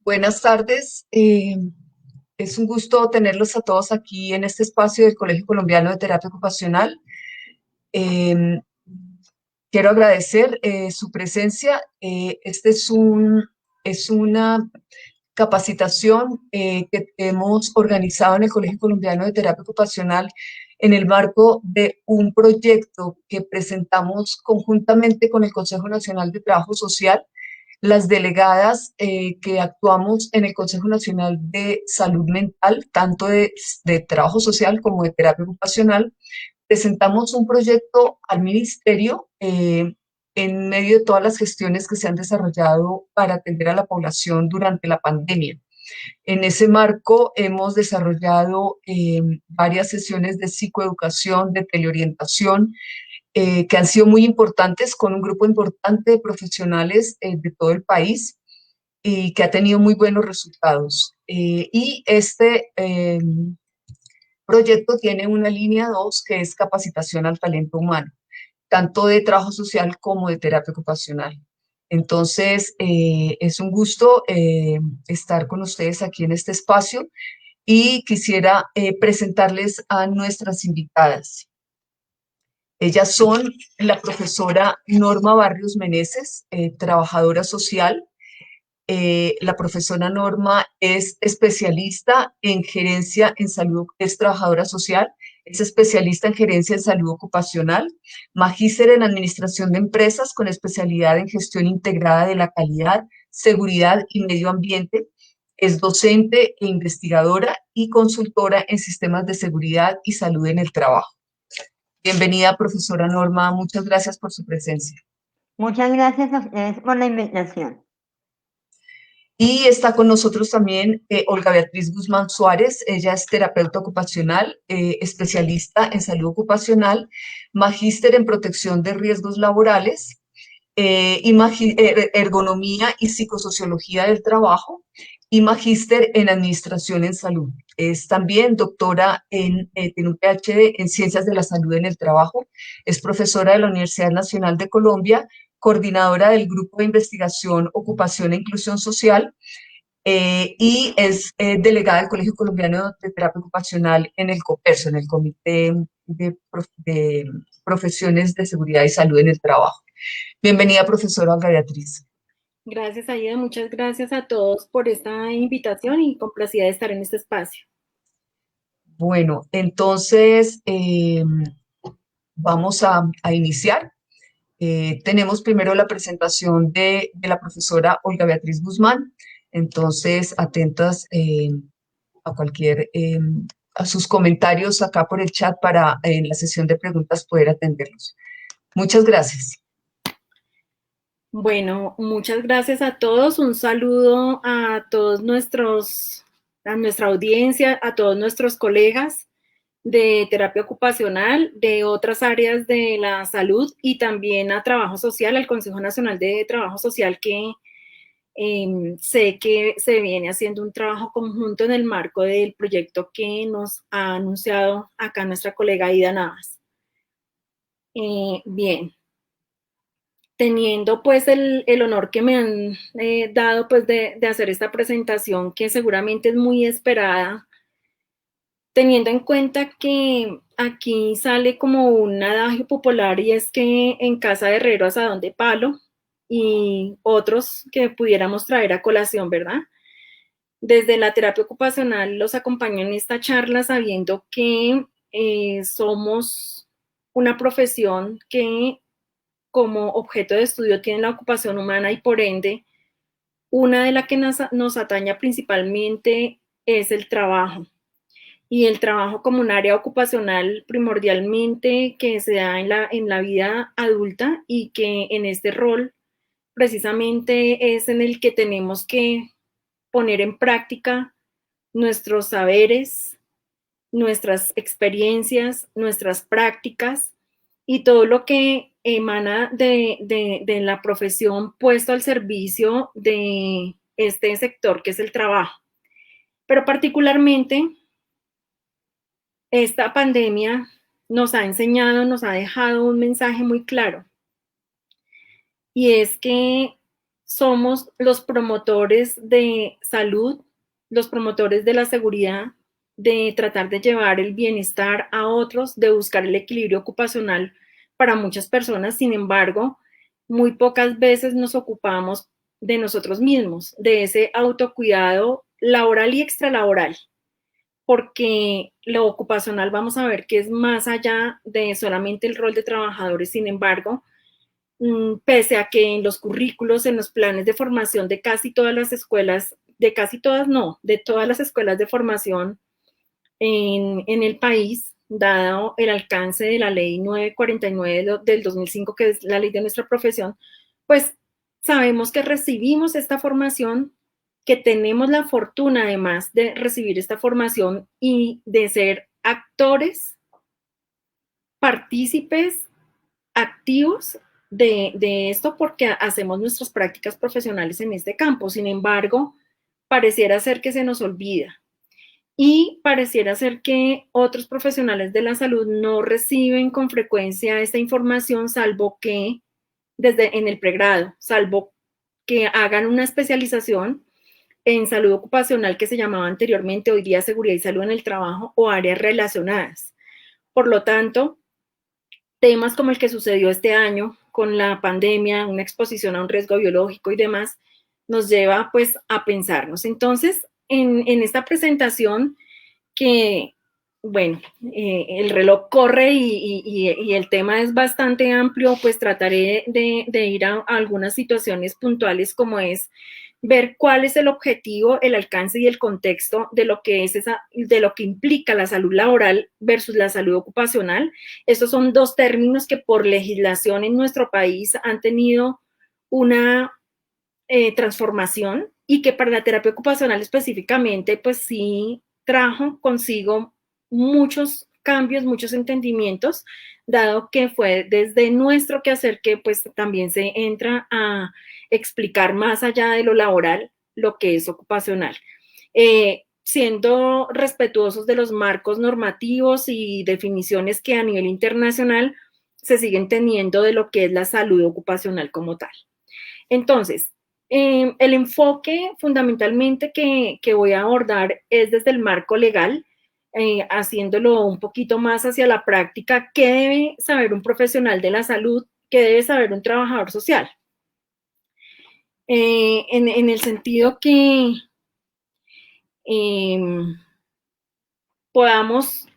Buenas tardes. Es un gusto tenerlos a todos aquí en este espacio del Colegio Colombiano de Terapia Ocupacional. Eh, Quiero agradecer su presencia. Es una capacitación que hemos organizado en el Colegio Colombiano de Terapia Ocupacional en el marco de un proyecto que presentamos conjuntamente con el Consejo Nacional de Trabajo Social. Las delegadas que actuamos en el Consejo Nacional de Salud Mental, tanto de trabajo social como de terapia ocupacional, presentamos un proyecto al ministerio en medio de todas las gestiones que se han desarrollado para atender a la población durante la pandemia. En ese marco hemos desarrollado varias sesiones de psicoeducación, de teleorientación, que han sido muy importantes con un grupo importante de profesionales de todo el país y que ha tenido muy buenos resultados. Y este proyecto tiene una línea 2 que es capacitación al talento humano, tanto de trabajo social como de terapia ocupacional. Entonces, es un gusto estar con ustedes aquí en este espacio y quisiera presentarles a nuestras invitadas. Ellas son la profesora Norma Barrios Meneses, trabajadora social. La profesora Norma es especialista en gerencia en salud, es trabajadora social, es especialista en gerencia en salud ocupacional, magíster en administración de empresas con especialidad en gestión integrada de la calidad, seguridad y medio ambiente. Es docente e investigadora y consultora en sistemas de seguridad y salud en el trabajo. Bienvenida, profesora Norma. Muchas gracias por su presencia. Muchas gracias a ustedes por la invitación. Y está con nosotros también Olga Beatriz Guzmán Suárez. Ella es terapeuta ocupacional, especialista en salud ocupacional, magíster en protección de riesgos laborales, ergonomía y psicosociología del trabajo y magíster en administración en salud. Es también doctora tiene un PhD en ciencias de la salud en el trabajo. Es profesora de la Universidad Nacional de Colombia, coordinadora del Grupo de Investigación, Ocupación e Inclusión Social, y es delegada del Colegio Colombiano de Terapia Ocupacional en el COPERSO, en el Comité de Profesiones de Seguridad y Salud en el Trabajo. Bienvenida, profesora Olga Beatriz. Gracias, Aida. Muchas gracias a todos por esta invitación y complacida de estar en este espacio. Bueno, entonces vamos a iniciar. Tenemos primero la presentación de la profesora Olga Beatriz Guzmán. Entonces, atentas a cualquier, a sus comentarios acá por el chat para en la sesión de preguntas poder atenderlos. Muchas gracias. Bueno, muchas gracias a todos. Un saludo a todos a nuestra audiencia, a todos nuestros colegas de terapia ocupacional, de otras áreas de la salud y también a trabajo social, al Consejo Nacional de Trabajo Social, que sé que se viene haciendo un trabajo conjunto en el marco del proyecto que nos ha anunciado acá nuestra colega Aida Navas. Bien, teniendo pues el honor que me han dado pues de hacer esta presentación que seguramente es muy esperada, teniendo en cuenta que aquí sale como un adagio popular y es que en casa de herrero asadón de palo y otros que pudiéramos traer a colación, ¿verdad? Desde la terapia ocupacional los acompaño en esta charla sabiendo que somos una profesión que como objeto de estudio tiene la ocupación humana y por ende una de las que nos ataña principalmente es el trabajo. Y el trabajo como un área ocupacional primordialmente que se da en la vida adulta y que en este rol precisamente es en el que tenemos que poner en práctica nuestros saberes, nuestras experiencias, nuestras prácticas y todo lo que emana de la profesión puesto al servicio de este sector que es el trabajo. Pero particularmente esta pandemia nos ha enseñado, nos ha dejado un mensaje muy claro y es que somos los promotores de salud, los promotores de la seguridad, de tratar de llevar el bienestar a otros, de buscar el equilibrio ocupacional para muchas personas. Sin embargo, muy pocas veces nos ocupamos de nosotros mismos, de ese autocuidado laboral y extralaboral, porque lo ocupacional vamos a ver que es más allá de solamente el rol de trabajadores. Sin embargo, pese a que en los currículos, en los planes de formación de casi todas las escuelas, de casi todas no, de todas las escuelas de formación en el país, dado el alcance de la ley 949 del 2005, que es la ley de nuestra profesión, pues sabemos que recibimos esta formación, que tenemos la fortuna además de recibir esta formación y de ser actores, partícipes, activos de esto, porque hacemos nuestras prácticas profesionales en este campo. Sin embargo, pareciera ser que se nos olvida y pareciera ser que otros profesionales de la salud no reciben con frecuencia esta información, salvo que desde en el pregrado, salvo que hagan una especialización en salud ocupacional que se llamaba anteriormente, hoy día seguridad y salud en el trabajo, o áreas relacionadas. Por lo tanto, temas como el que sucedió este año con la pandemia, una exposición a un riesgo biológico y demás, nos lleva pues a pensarnos. Entonces, en esta presentación que, bueno, el reloj corre y el tema es bastante amplio, pues trataré de ir a algunas situaciones puntuales, como es ver cuál es el objetivo, el alcance y el contexto de lo que es de lo que implica la salud laboral versus la salud ocupacional. Estos son dos términos que por legislación en nuestro país han tenido una transformación, y que para la terapia ocupacional específicamente, pues sí trajo consigo muchos cambios, muchos entendimientos, dado que fue desde nuestro quehacer que pues también se entra a explicar más allá de lo laboral lo que es ocupacional. Siendo respetuosos de los marcos normativos y definiciones que a nivel internacional se siguen teniendo de lo que es la salud ocupacional como tal. Entonces, el enfoque fundamentalmente que voy a abordar es desde el marco legal, haciéndolo un poquito más hacia la práctica. ¿Qué debe saber un profesional de la salud? ¿Qué debe saber un trabajador social? En el sentido que podamos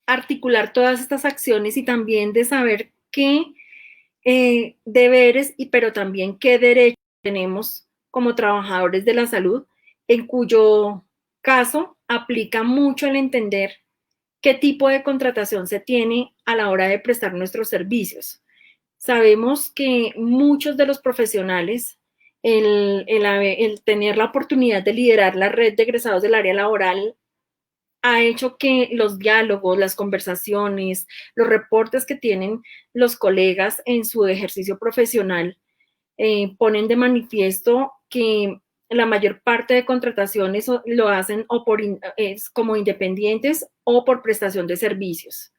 articular todas estas acciones y también de saber qué deberes, pero también qué derechos tenemos como trabajadores de la salud, en cuyo caso aplica mucho el entender qué tipo de contratación se tiene a la hora de prestar nuestros servicios. Sabemos que muchos de los profesionales, el tener la oportunidad de liderar la red de egresados del área laboral ha hecho que los diálogos, las conversaciones, los reportes que tienen los colegas en su ejercicio profesional ponen de manifiesto que la mayor parte de contrataciones lo hacen como independientes o por prestación de servicios.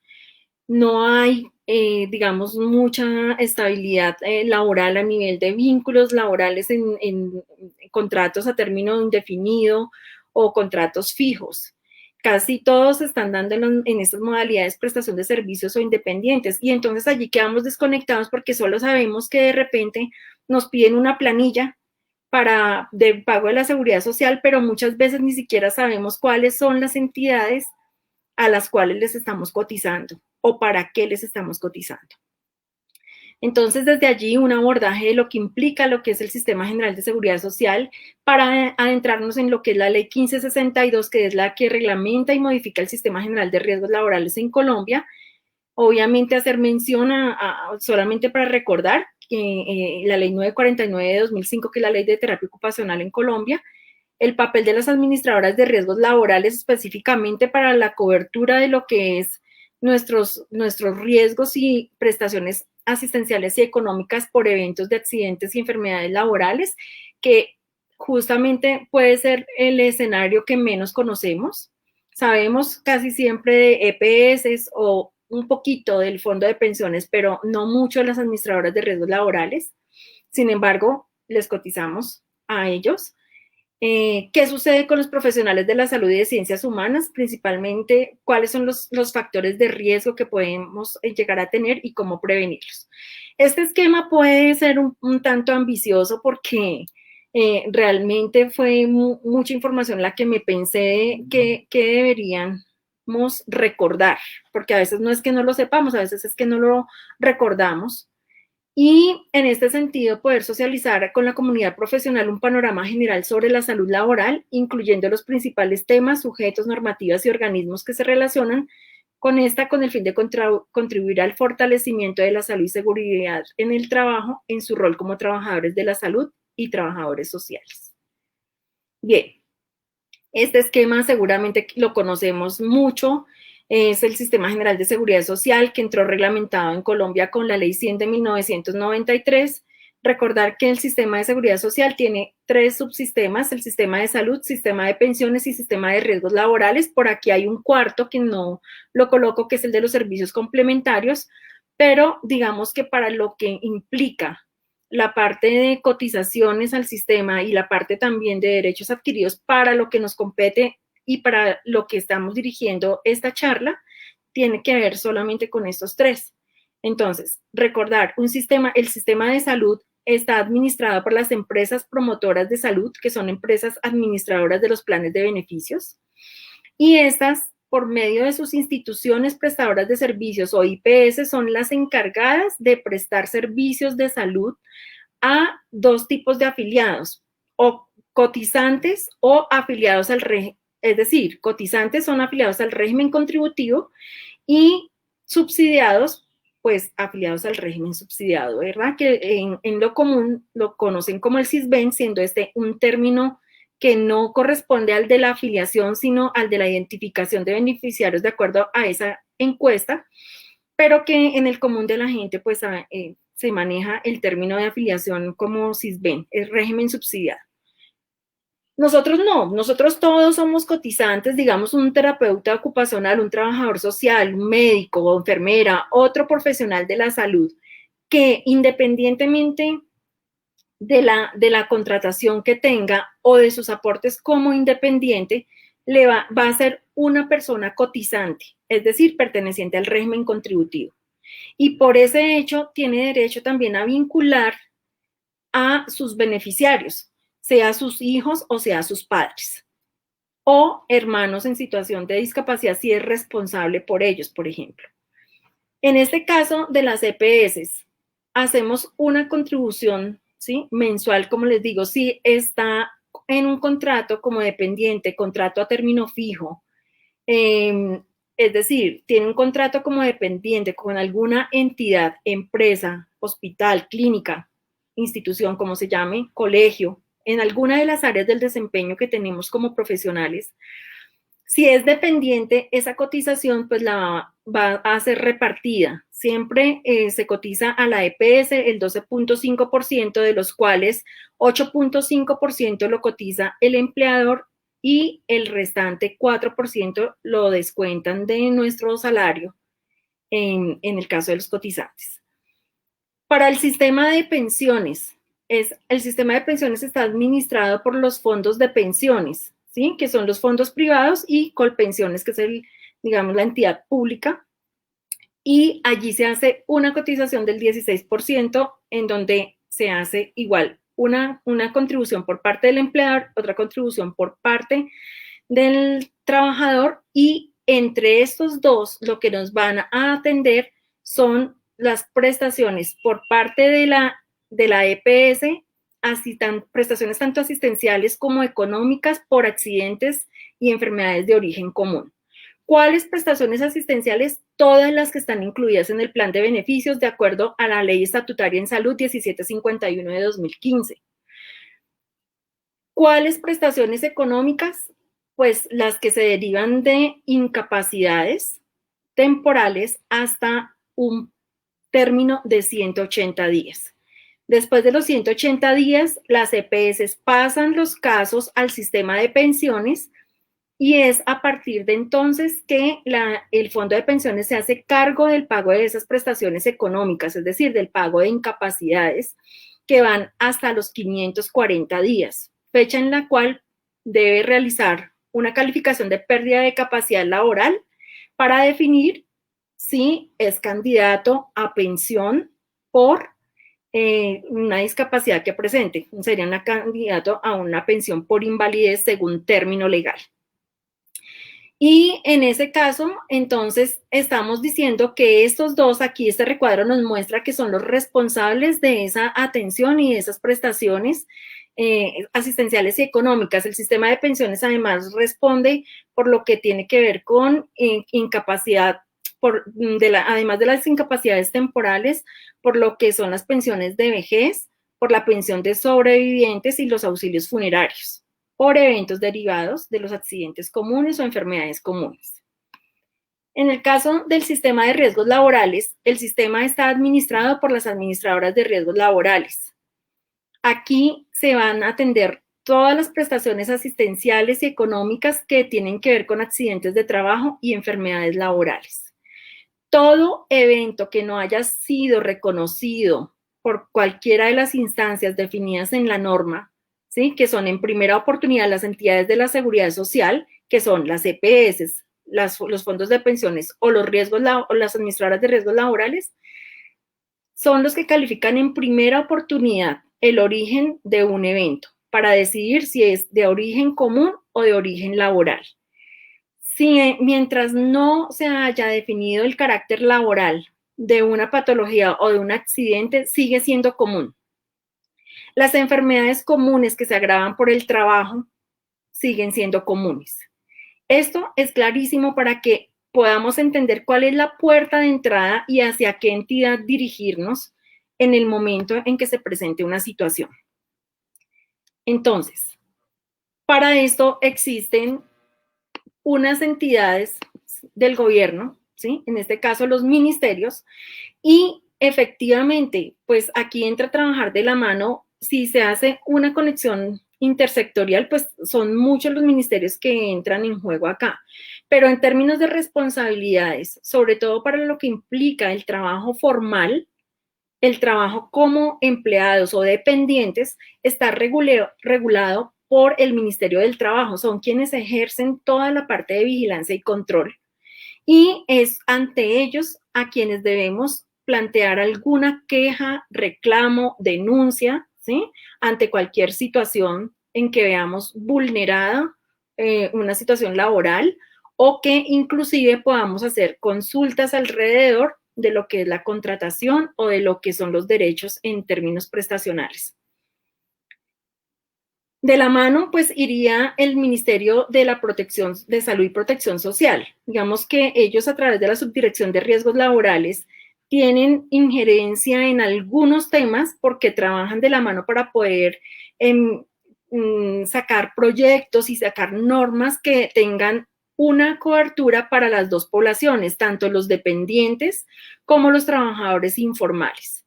No hay, digamos, mucha estabilidad laboral a nivel de vínculos laborales en contratos a término indefinido o contratos fijos. Casi todos están dando en estas modalidades prestación de servicios o independientes, y entonces allí quedamos desconectados porque solo sabemos que de repente nos piden una planilla de pago de la seguridad social, pero muchas veces ni siquiera sabemos cuáles son las entidades a las cuales les estamos cotizando o para qué les estamos cotizando. Entonces, desde allí, un abordaje de lo que implica lo que es el Sistema General de Seguridad Social, para adentrarnos en lo que es la Ley 1562, que es la que reglamenta y modifica el Sistema General de Riesgos Laborales en Colombia. Obviamente, hacer mención solamente para recordar que la Ley 949 de 2005, que es la Ley de Terapia Ocupacional en Colombia, el papel de las administradoras de riesgos laborales específicamente para la cobertura de lo que es nuestros riesgos y prestaciones asistenciales y económicas por eventos de accidentes y enfermedades laborales, que justamente puede ser el escenario que menos conocemos. Sabemos casi siempre de EPS o un poquito del fondo de pensiones, pero no mucho de las administradoras de riesgos laborales. Sin embargo, les cotizamos a ellos. ¿Qué sucede con los profesionales de la salud y de ciencias humanas? Principalmente, ¿cuáles son los factores de riesgo que podemos llegar a tener y cómo prevenirlos? Este esquema puede ser un tanto ambicioso porque realmente fue mucha información la que me pensé que deberíamos recordar, porque a veces no es que no lo sepamos, a veces es que no lo recordamos. Y en este sentido, poder socializar con la comunidad profesional un panorama general sobre la salud laboral, incluyendo los principales temas, sujetos, normativas y organismos que se relacionan con esta, con el fin de contribuir al fortalecimiento de la salud y seguridad en el trabajo, en su rol como trabajadores de la salud y trabajadores sociales. Bien, este esquema seguramente lo conocemos mucho. Es el Sistema General de Seguridad Social que entró reglamentado en Colombia con la Ley 100 de 1993. Recordar que el Sistema de Seguridad Social tiene 3 subsistemas, el Sistema de Salud, Sistema de Pensiones y Sistema de Riesgos Laborales. Por aquí hay un cuarto que no lo coloco, que es el de los servicios complementarios, pero digamos que para lo que implica la parte de cotizaciones al sistema y la parte también de derechos adquiridos para lo que nos compete y para lo que estamos dirigiendo esta charla, tiene que ver solamente con estos 3. Entonces, recordar, el sistema de salud está administrado por las empresas promotoras de salud, que son empresas administradoras de los planes de beneficios, y estas, por medio de sus instituciones prestadoras de servicios o IPS, son las encargadas de prestar servicios de salud a 2 tipos de afiliados, o cotizantes o afiliados al régimen. Es decir, cotizantes son afiliados al régimen contributivo y subsidiados, pues afiliados al régimen subsidiado, ¿verdad? Que en lo común lo conocen como el Sisbén, siendo este un término que no corresponde al de la afiliación, sino al de la identificación de beneficiarios de acuerdo a esa encuesta, pero que en el común de la gente, pues se maneja el término de afiliación como Sisbén, es régimen subsidiado. Nosotros no, nosotros todos somos cotizantes, digamos un terapeuta ocupacional, un trabajador social, un médico o enfermera, otro profesional de la salud, que independientemente de la contratación que tenga o de sus aportes como independiente, va a ser una persona cotizante, es decir, perteneciente al régimen contributivo. Y por ese hecho tiene derecho también a vincular a sus beneficiarios, sea sus hijos o sea sus padres, o hermanos en situación de discapacidad si es responsable por ellos, por ejemplo. En este caso de las EPS, hacemos una contribución, ¿sí?, mensual, como les digo, si está en un contrato como dependiente, contrato a término fijo, es decir, tiene un contrato como dependiente con alguna entidad, empresa, hospital, clínica, institución, como se llame, colegio, en alguna de las áreas del desempeño que tenemos como profesionales. Si es dependiente, esa cotización pues la va a ser repartida. Siempre se cotiza a la EPS el 12.5%, de los cuales 8.5% lo cotiza el empleador y el restante 4% lo descuentan de nuestro salario en el caso de los cotizantes. Para el sistema de pensiones, el sistema de pensiones está administrado por los fondos de pensiones, ¿sí?, que son los fondos privados, y Colpensiones, que es digamos, la entidad pública, y allí se hace una cotización del 16%, en donde se hace igual una contribución por parte del empleador, otra contribución por parte del trabajador, y entre estos dos lo que nos van a atender son las prestaciones por parte de la EPS, prestaciones tanto asistenciales como económicas por accidentes y enfermedades de origen común. ¿Cuáles prestaciones asistenciales? Todas las que están incluidas en el plan de beneficios de acuerdo a la Ley Estatutaria en Salud 1751 de 2015. ¿Cuáles prestaciones económicas? Pues las que se derivan de incapacidades temporales hasta un término de 180 días. Después de los 180 días, las EPS pasan los casos al sistema de pensiones, y es a partir de entonces que el fondo de pensiones se hace cargo del pago de esas prestaciones económicas, es decir, del pago de incapacidades, que van hasta los 540 días, fecha en la cual debe realizar una calificación de pérdida de capacidad laboral para definir si es candidato a pensión por una discapacidad que presente. Sería un candidato a una pensión por invalidez según término legal. Y en ese caso, entonces, estamos diciendo que estos dos, aquí este recuadro nos muestra que son los responsables de esa atención y de esas prestaciones asistenciales y económicas. El sistema de pensiones además responde por lo que tiene que ver con incapacidad, además de las incapacidades temporales, por lo que son las pensiones de vejez, por la pensión de sobrevivientes y los auxilios funerarios, por eventos derivados de los accidentes comunes o enfermedades comunes. En el caso del sistema de riesgos laborales, el sistema está administrado por las administradoras de riesgos laborales. Aquí se van a atender todas las prestaciones asistenciales y económicas que tienen que ver con accidentes de trabajo y enfermedades laborales. Todo evento que no haya sido reconocido por cualquiera de las instancias definidas en la norma, ¿sí?, que son en primera oportunidad las entidades de la seguridad social, que son las EPS, los fondos de pensiones o las administradoras de riesgos laborales, son los que califican en primera oportunidad el origen de un evento para decidir si es de origen común o de origen laboral. Mientras no se haya definido el carácter laboral de una patología o de un accidente, sigue siendo común. Las enfermedades comunes que se agravan por el trabajo siguen siendo comunes. Esto es clarísimo para que podamos entender cuál es la puerta de entrada y hacia qué entidad dirigirnos en el momento en que se presente una situación. Entonces, para esto existen unas entidades del gobierno, ¿sí?, en este caso los ministerios, y efectivamente, pues aquí entra a trabajar de la mano. Si se hace una conexión intersectorial, pues son muchos los ministerios que entran en juego acá. Pero en términos de responsabilidades, sobre todo para lo que implica el trabajo formal, el trabajo como empleados o dependientes, está regulado por el Ministerio del Trabajo. Son quienes ejercen toda la parte de vigilancia y control. Y es ante ellos a quienes debemos plantear alguna queja, reclamo, denuncia, ¿sí?, ante cualquier situación en que veamos vulnerada una situación laboral, o que inclusive podamos hacer consultas alrededor de lo que es la contratación o de lo que son los derechos en términos prestacionales. De la mano, pues, iría el Ministerio de la Protección de Salud y Protección Social. Digamos que ellos, a través de la Subdirección de Riesgos Laborales, tienen injerencia en algunos temas porque trabajan de la mano para poder sacar proyectos y sacar normas que tengan una cobertura para las dos poblaciones, tanto los dependientes como los trabajadores informales.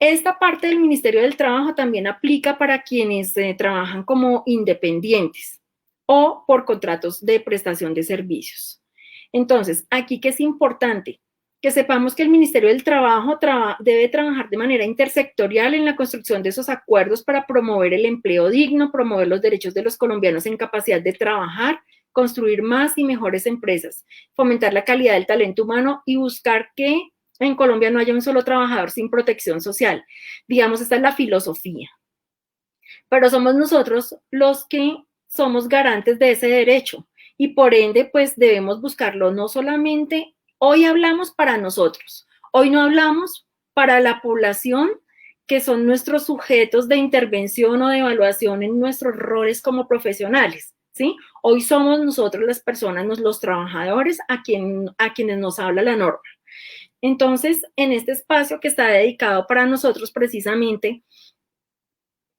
Esta parte del Ministerio del Trabajo también aplica para quienes trabajan como independientes o por contratos de prestación de servicios. Entonces, aquí que es importante que sepamos que el Ministerio del Trabajo debe trabajar de manera intersectorial en la construcción de esos acuerdos para promover el empleo digno, promover los derechos de los colombianos en capacidad de trabajar, construir más y mejores empresas, fomentar la calidad del talento humano y buscar que en Colombia no haya un solo trabajador sin protección social. Digamos, esta es la filosofía. Pero somos nosotros los que somos garantes de ese derecho y por ende, pues debemos buscarlo no solamente, hoy hablamos para nosotros, hoy no hablamos para la población que son nuestros sujetos de intervención o de evaluación en nuestros roles como profesionales, ¿sí? Hoy somos nosotros las personas, los trabajadores a quienes nos habla la norma. Entonces, en este espacio que está dedicado para nosotros precisamente,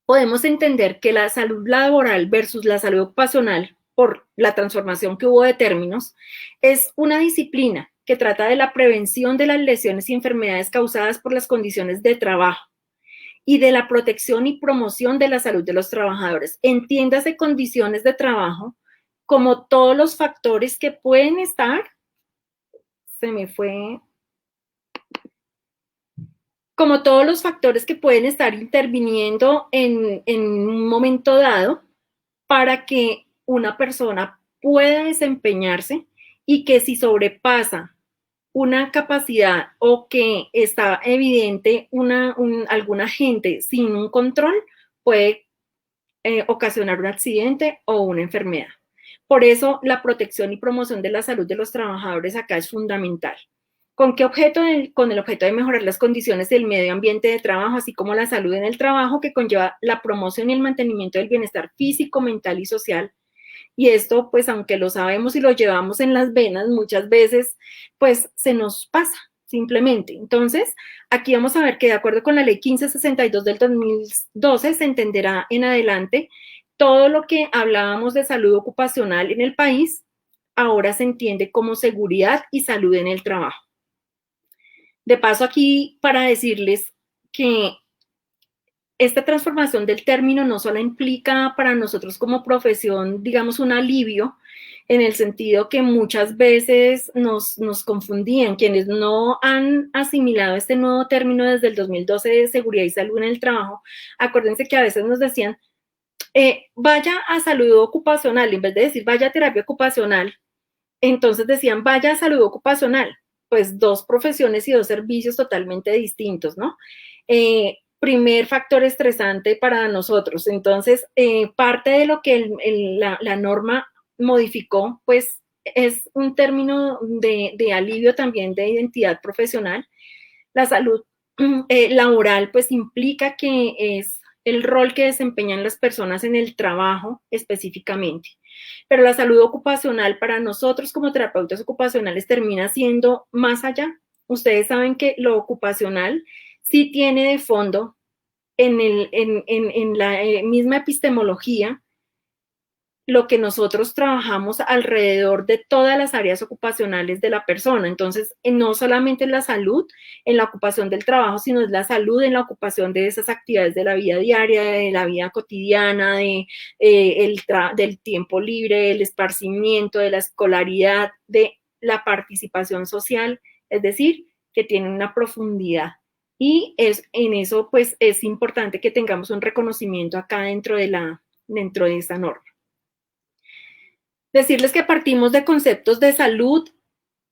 podemos entender que la salud laboral versus la salud ocupacional, por la transformación que hubo de términos, es una disciplina que trata de la prevención de las lesiones y enfermedades causadas por las condiciones de trabajo y de la protección y promoción de la salud de los trabajadores. Entiéndase condiciones de trabajo como todos los factores que pueden estar, se me fue... como todos los factores que pueden estar interviniendo en un momento dado para que una persona pueda desempeñarse y que si sobrepasa una capacidad o que está evidente algún agente sin un control, puede ocasionar un accidente o una enfermedad. Por eso la protección y promoción de la salud de los trabajadores acá es fundamental. ¿Con qué objeto? Con el objeto de mejorar las condiciones del medio ambiente de trabajo, así como la salud en el trabajo, que conlleva la promoción y el mantenimiento del bienestar físico, mental y social. Y esto, pues, aunque lo sabemos y lo llevamos en las venas, muchas veces, pues, se nos pasa, simplemente. Entonces, aquí vamos a ver que de acuerdo con la ley 1562 del 2012, se entenderá en adelante todo lo que hablábamos de salud ocupacional en el país, ahora se entiende como seguridad y salud en el trabajo. De paso aquí para decirles que esta transformación del término no solo implica para nosotros como profesión, digamos, un alivio, en el sentido que muchas veces nos confundían. Quienes no han asimilado este nuevo término desde el 2012 de seguridad y salud en el trabajo, acuérdense que a veces nos decían, vaya a salud ocupacional, en vez de decir vaya a terapia ocupacional, entonces decían vaya a salud ocupacional. Pues dos profesiones y dos servicios totalmente distintos, ¿no? Primer factor estresante para nosotros. Entonces, parte de lo que la norma modificó, pues es un término de alivio también de identidad profesional. La salud laboral, pues implica que es el rol que desempeñan las personas en el trabajo específicamente. Pero la salud ocupacional para nosotros como terapeutas ocupacionales termina siendo más allá. Ustedes saben que lo ocupacional sí tiene de fondo en la misma epistemología lo que nosotros trabajamos alrededor de todas las áreas ocupacionales de la persona. Entonces, no solamente es la salud en la ocupación del trabajo, sino es la salud en la ocupación de esas actividades de la vida diaria, de la vida cotidiana, del tiempo libre, del esparcimiento, de la escolaridad, de la participación social, es decir, que tiene una profundidad. Y en eso, pues, es importante que tengamos un reconocimiento acá dentro de esta norma. Decirles que partimos de conceptos de salud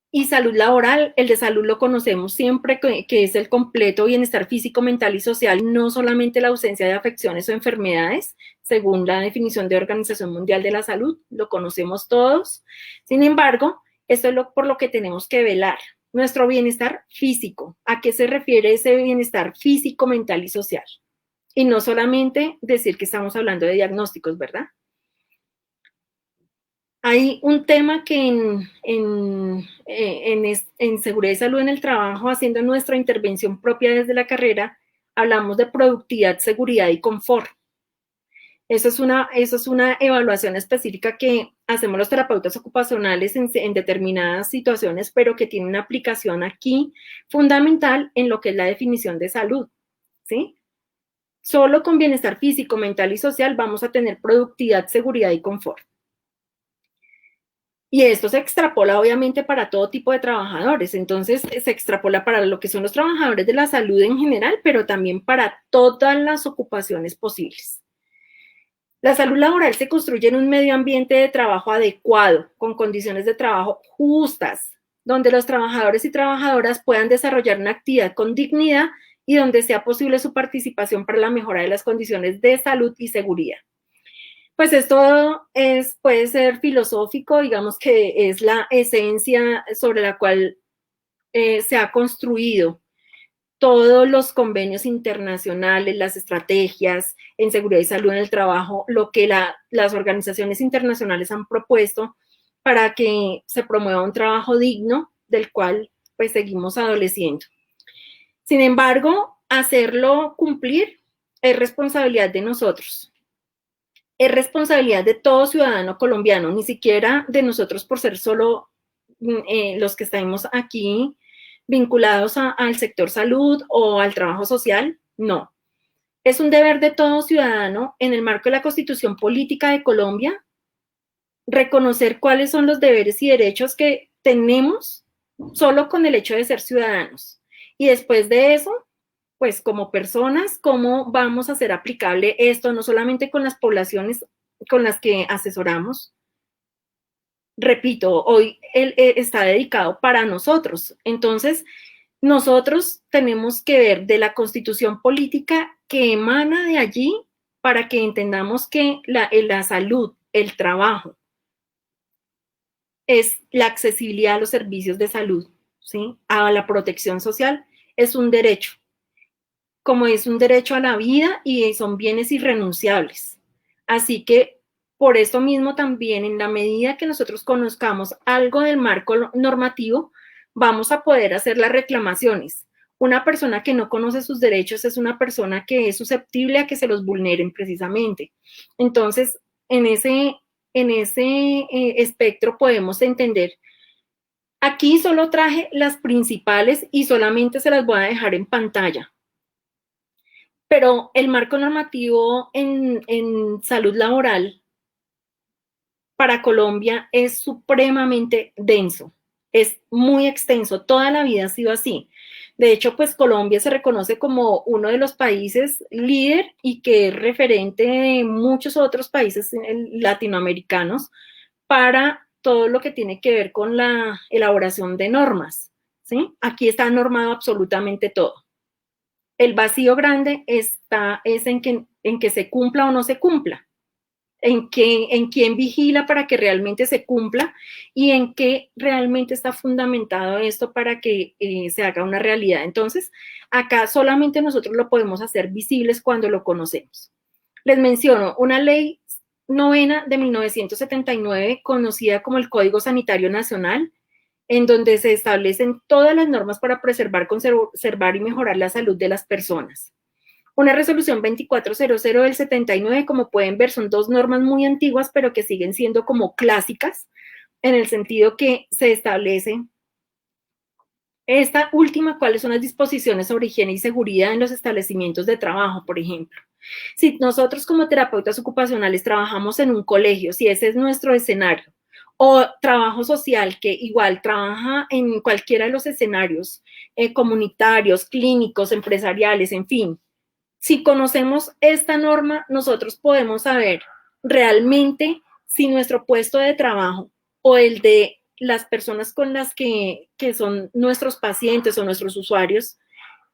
y salud laboral. El de salud lo conocemos siempre, que es el completo bienestar físico, mental y social, no solamente la ausencia de afecciones o enfermedades, según la definición de Organización Mundial de la Salud, lo conocemos todos. Sin embargo, esto es por lo que tenemos que velar. Nuestro bienestar físico. ¿A qué se refiere ese bienestar físico, mental y social? Y no solamente decir que estamos hablando de diagnósticos, ¿verdad? Hay un tema que en seguridad y salud en el trabajo, haciendo nuestra intervención propia desde la carrera, hablamos de productividad, seguridad y confort. Eso es una evaluación específica que hacemos los terapeutas ocupacionales en determinadas situaciones, pero que tiene una aplicación aquí fundamental en lo que es la definición de salud, ¿sí? Solo con bienestar físico, mental y social vamos a tener productividad, seguridad y confort. Y esto se extrapola obviamente para todo tipo de trabajadores, entonces se extrapola para lo que son los trabajadores de la salud en general, pero también para todas las ocupaciones posibles. La salud laboral se construye en un medio ambiente de trabajo adecuado, con condiciones de trabajo justas, donde los trabajadores y trabajadoras puedan desarrollar una actividad con dignidad y donde sea posible su participación para la mejora de las condiciones de salud y seguridad. Pues esto puede ser filosófico, digamos que es la esencia sobre la cual se ha construido todos los convenios internacionales, las estrategias en seguridad y salud en el trabajo, lo que las organizaciones internacionales han propuesto para que se promueva un trabajo digno del cual pues seguimos adoleciendo. Sin embargo, hacerlo cumplir es responsabilidad de nosotros. Es responsabilidad de todo ciudadano colombiano, ni siquiera de nosotros por ser solo los que estamos aquí vinculados al sector salud o al trabajo social, no. Es un deber de todo ciudadano en el marco de la Constitución Política de Colombia reconocer cuáles son los deberes y derechos que tenemos solo con el hecho de ser ciudadanos. Y después de eso, pues como personas, cómo vamos a hacer aplicable esto, no solamente con las poblaciones con las que asesoramos. Repito, hoy él está dedicado para nosotros. Entonces, nosotros tenemos que ver de la constitución política que emana de allí para que entendamos que la salud, el trabajo, es la accesibilidad a los servicios de salud, ¿sí? A la protección social, es un derecho, como es un derecho a la vida y son bienes irrenunciables. Así que por esto mismo también, en la medida que nosotros conozcamos algo del marco normativo, vamos a poder hacer las reclamaciones. Una persona que no conoce sus derechos es una persona que es susceptible a que se los vulneren precisamente. Entonces, en ese espectro podemos entender. Aquí solo traje las principales y solamente se las voy a dejar en pantalla. Pero el marco normativo en salud laboral para Colombia es supremamente denso, es muy extenso, toda la vida ha sido así. De hecho, pues Colombia se reconoce como uno de los países líder y que es referente de muchos otros países latinoamericanos para todo lo que tiene que ver con la elaboración de normas, ¿sí? Aquí está normado absolutamente todo. El vacío grande es en que se cumpla o no se cumpla, en quién vigila para que realmente se cumpla y en qué realmente está fundamentado esto para que se haga una realidad. Entonces, acá solamente nosotros lo podemos hacer visibles cuando lo conocemos. Les menciono una ley 9 de 1979, conocida como el Código Sanitario Nacional, en donde se establecen todas las normas para preservar, conservar y mejorar la salud de las personas. Una resolución 2400 del 79, como pueden ver, son dos normas muy antiguas, pero que siguen siendo como clásicas, en el sentido que se establece esta última, cuáles son las disposiciones sobre higiene y seguridad en los establecimientos de trabajo, por ejemplo. Si nosotros como terapeutas ocupacionales trabajamos en un colegio, si ese es nuestro escenario, o trabajo social, que igual trabaja en cualquiera de los escenarios comunitarios, clínicos, empresariales, en fin. Si conocemos esta norma, nosotros podemos saber realmente si nuestro puesto de trabajo o el de las personas con las que son nuestros pacientes o nuestros usuarios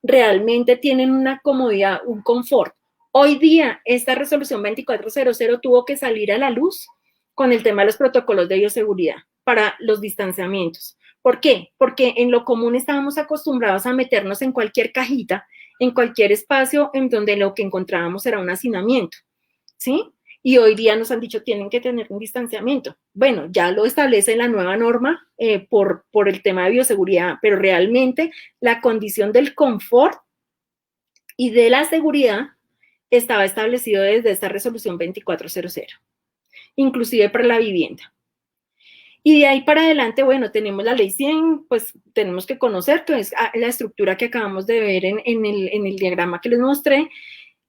realmente tienen una comodidad, un confort. Hoy día, esta resolución 2400 tuvo que salir a la luz con el tema de los protocolos de bioseguridad para los distanciamientos. ¿Por qué? Porque en lo común estábamos acostumbrados a meternos en cualquier cajita, en cualquier espacio en donde lo que encontrábamos era un hacinamiento, ¿sí? Y hoy día nos han dicho tienen que tener un distanciamiento. Bueno, ya lo establece la nueva norma por el tema de bioseguridad, pero realmente la condición del confort y de la seguridad estaba establecido desde esta resolución 2400, inclusive para la vivienda. Y de ahí para adelante, bueno, tenemos la ley 100, pues tenemos que conocer, que es la estructura que acabamos de ver en el diagrama que les mostré.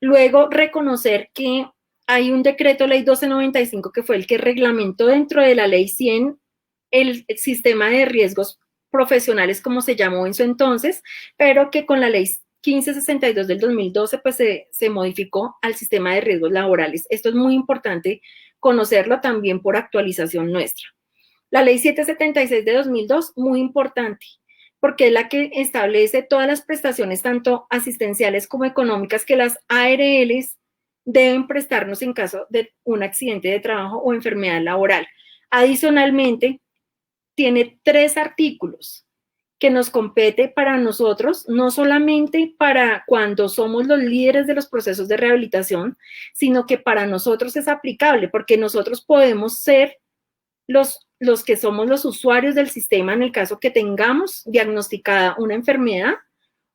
Luego, reconocer que hay un decreto, ley 1295, que fue el que reglamentó dentro de la ley 100 el sistema de riesgos profesionales, como se llamó en su entonces, pero que con la ley 1562 del 2012, pues se modificó al sistema de riesgos laborales. Esto es muy importante conocerlo también por actualización nuestra. La ley 776 de 2002, muy importante, porque es la que establece todas las prestaciones, tanto asistenciales como económicas, que las ARLs deben prestarnos en caso de un accidente de trabajo o enfermedad laboral. Adicionalmente, tiene 3 artículos que nos compete para nosotros, no solamente para cuando somos los líderes de los procesos de rehabilitación, sino que para nosotros es aplicable, porque nosotros podemos ser los que somos los usuarios del sistema en el caso que tengamos diagnosticada una enfermedad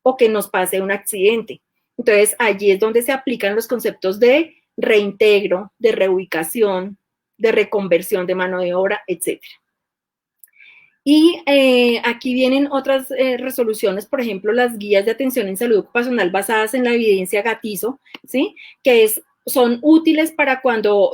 o que nos pase un accidente. Entonces, allí es donde se aplican los conceptos de reintegro, de reubicación, de reconversión de mano de obra, etc. Y aquí vienen otras resoluciones, por ejemplo, las guías de atención en salud ocupacional basadas en la evidencia Gatizo, ¿sí? Que son útiles para cuando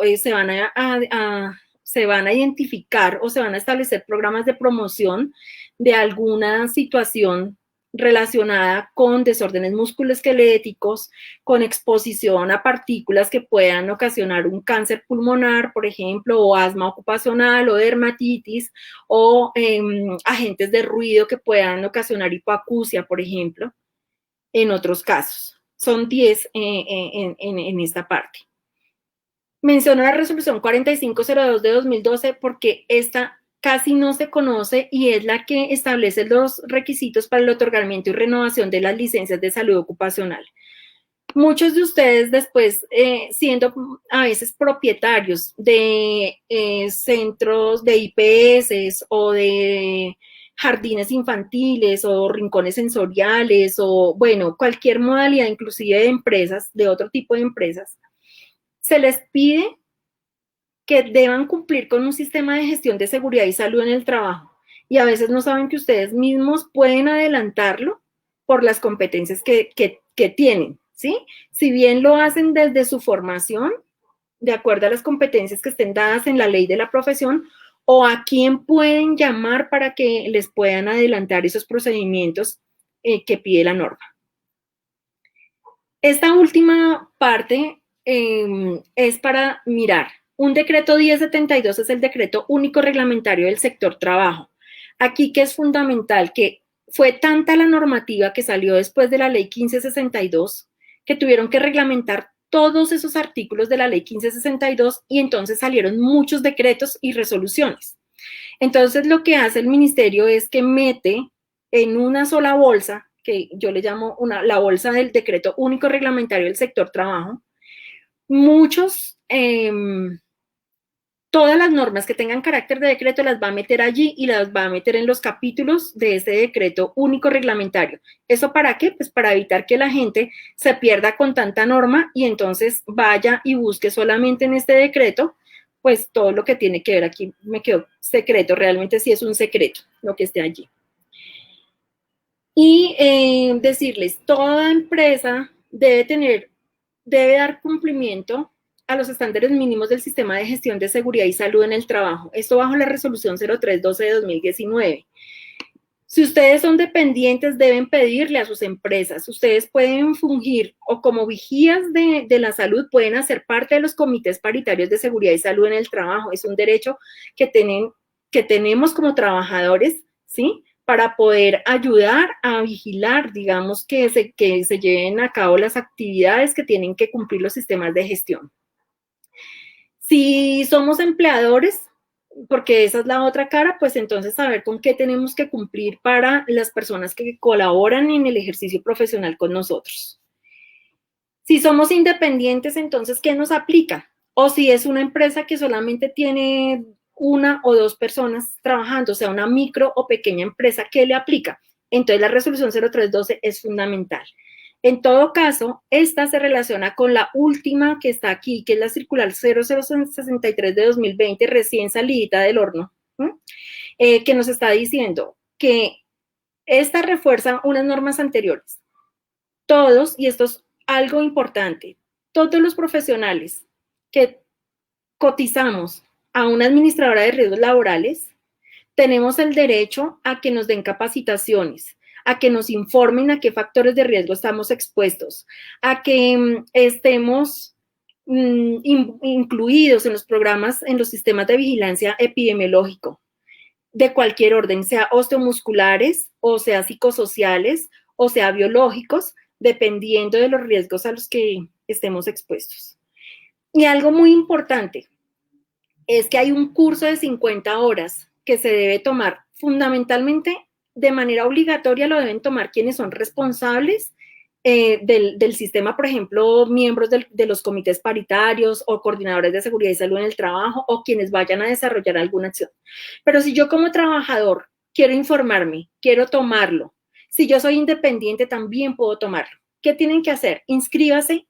se van a identificar o se van a establecer programas de promoción de alguna situación relacionada con desórdenes musculoesqueléticos, con exposición a partículas que puedan ocasionar un cáncer pulmonar, por ejemplo, o asma ocupacional o dermatitis, o agentes de ruido que puedan ocasionar hipoacusia, por ejemplo, en otros casos. Son 10 en esta parte. Menciono la resolución 4502 de 2012 porque esta casi no se conoce y es la que establece los requisitos para el otorgamiento y renovación de las licencias de salud ocupacional. Muchos de ustedes después, siendo a veces propietarios de centros de IPS o de jardines infantiles o rincones sensoriales o, bueno, cualquier modalidad, inclusive de empresas, de otro tipo de empresas, se les pide que deban cumplir con un sistema de gestión de seguridad y salud en el trabajo. Y a veces no saben que ustedes mismos pueden adelantarlo por las competencias que tienen, ¿sí? Si bien lo hacen desde su formación, de acuerdo a las competencias que estén dadas en la ley de la profesión, o a quién pueden llamar para que les puedan adelantar esos procedimientos que pide la norma. Esta última parte es para mirar. Un decreto 1072 es el decreto único reglamentario del sector trabajo. Aquí que es fundamental, que fue tanta la normativa que salió después de la ley 1562 que tuvieron que reglamentar todos esos artículos de la ley 1562 y entonces salieron muchos decretos y resoluciones. Entonces lo que hace el ministerio es que mete en una sola bolsa, que yo le llamo la bolsa del decreto único reglamentario del sector trabajo, todas las normas que tengan carácter de decreto las va a meter allí y las va a meter en los capítulos de este decreto único reglamentario. ¿Eso para qué? Pues para evitar que la gente se pierda con tanta norma y entonces vaya y busque solamente en este decreto, pues todo lo que tiene que ver aquí me quedó secreto, realmente sí es un secreto lo que esté allí. Y decirles, toda empresa debe dar cumplimiento a los estándares mínimos del sistema de gestión de seguridad y salud en el trabajo. Esto bajo la resolución 0312 de 2019. Si ustedes son dependientes, deben pedirle a sus empresas. Ustedes pueden fungir o como vigías de la salud, pueden hacer parte de los comités paritarios de seguridad y salud en el trabajo. Es un derecho que tenemos como trabajadores, ¿sí? Para poder ayudar a vigilar, digamos, que se lleven a cabo las actividades que tienen que cumplir los sistemas de gestión. Si somos empleadores, porque esa es la otra cara, pues entonces saber con qué tenemos que cumplir para las personas que colaboran en el ejercicio profesional con nosotros. Si somos independientes, entonces, ¿qué nos aplica? O si es una empresa que solamente tiene una o dos personas trabajando, o sea, una micro o pequeña empresa, ¿qué le aplica? Entonces, la resolución 0312 es fundamental. En todo caso, esta se relaciona con la última que está aquí, que es la circular 0063 de 2020, recién salidita del horno, que nos está diciendo que esta refuerza unas normas anteriores. Todos, y esto es algo importante, todos los profesionales que cotizamos a una administradora de riesgos laborales, tenemos el derecho a que nos den capacitaciones, a que nos informen a qué factores de riesgo estamos expuestos, a que estemos incluidos en los programas, en los sistemas de vigilancia epidemiológico, de cualquier orden, sea osteomusculares, o sea psicosociales, o sea biológicos, dependiendo de los riesgos a los que estemos expuestos. Y algo muy importante es que hay un curso de 50 horas que se debe tomar fundamentalmente de manera obligatoria, lo deben tomar quienes son responsables del sistema, por ejemplo, miembros de los comités paritarios o coordinadores de seguridad y salud en el trabajo o quienes vayan a desarrollar alguna acción. Pero si yo como trabajador quiero informarme, quiero tomarlo, si yo soy independiente también puedo tomarlo. ¿Qué tienen que hacer? Inscríbase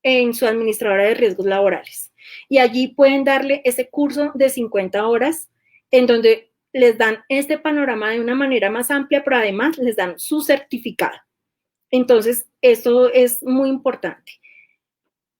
en su administradora de riesgos laborales y allí pueden darle ese curso de 50 horas en donde les dan este panorama de una manera más amplia, pero además les dan su certificado. Entonces, esto es muy importante.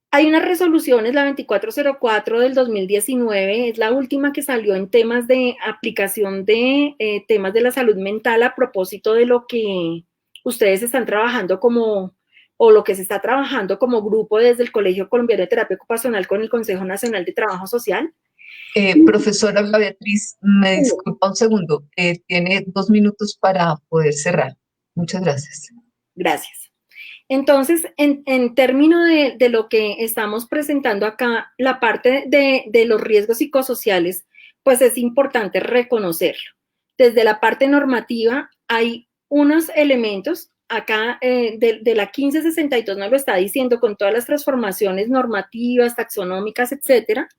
Hay unas resoluciones, la 2404 del 2019, es la última que salió en temas de aplicación de temas de la salud mental a propósito de lo que ustedes están trabajando como, o lo que se está trabajando como grupo desde el Colegio Colombiano de Terapia Ocupacional con el Consejo Nacional de Trabajo Social. Profesora Olga Beatriz, me disculpa un segundo, tiene 2 minutos para poder cerrar. Muchas gracias. Gracias. Entonces, en términos de lo que estamos presentando acá, la parte de los riesgos psicosociales, pues es importante reconocerlo. Desde la parte normativa hay unos elementos, acá de la 1562 nos lo está diciendo con todas las transformaciones normativas, taxonómicas, etcétera,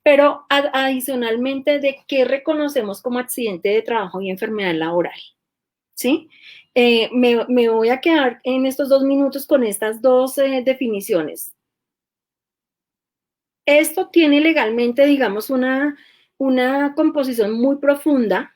pero adicionalmente de qué reconocemos como accidente de trabajo y enfermedad laboral, ¿sí? Me voy a quedar en estos 2 minutos con estas dos definiciones. Esto tiene legalmente, digamos, una composición muy profunda,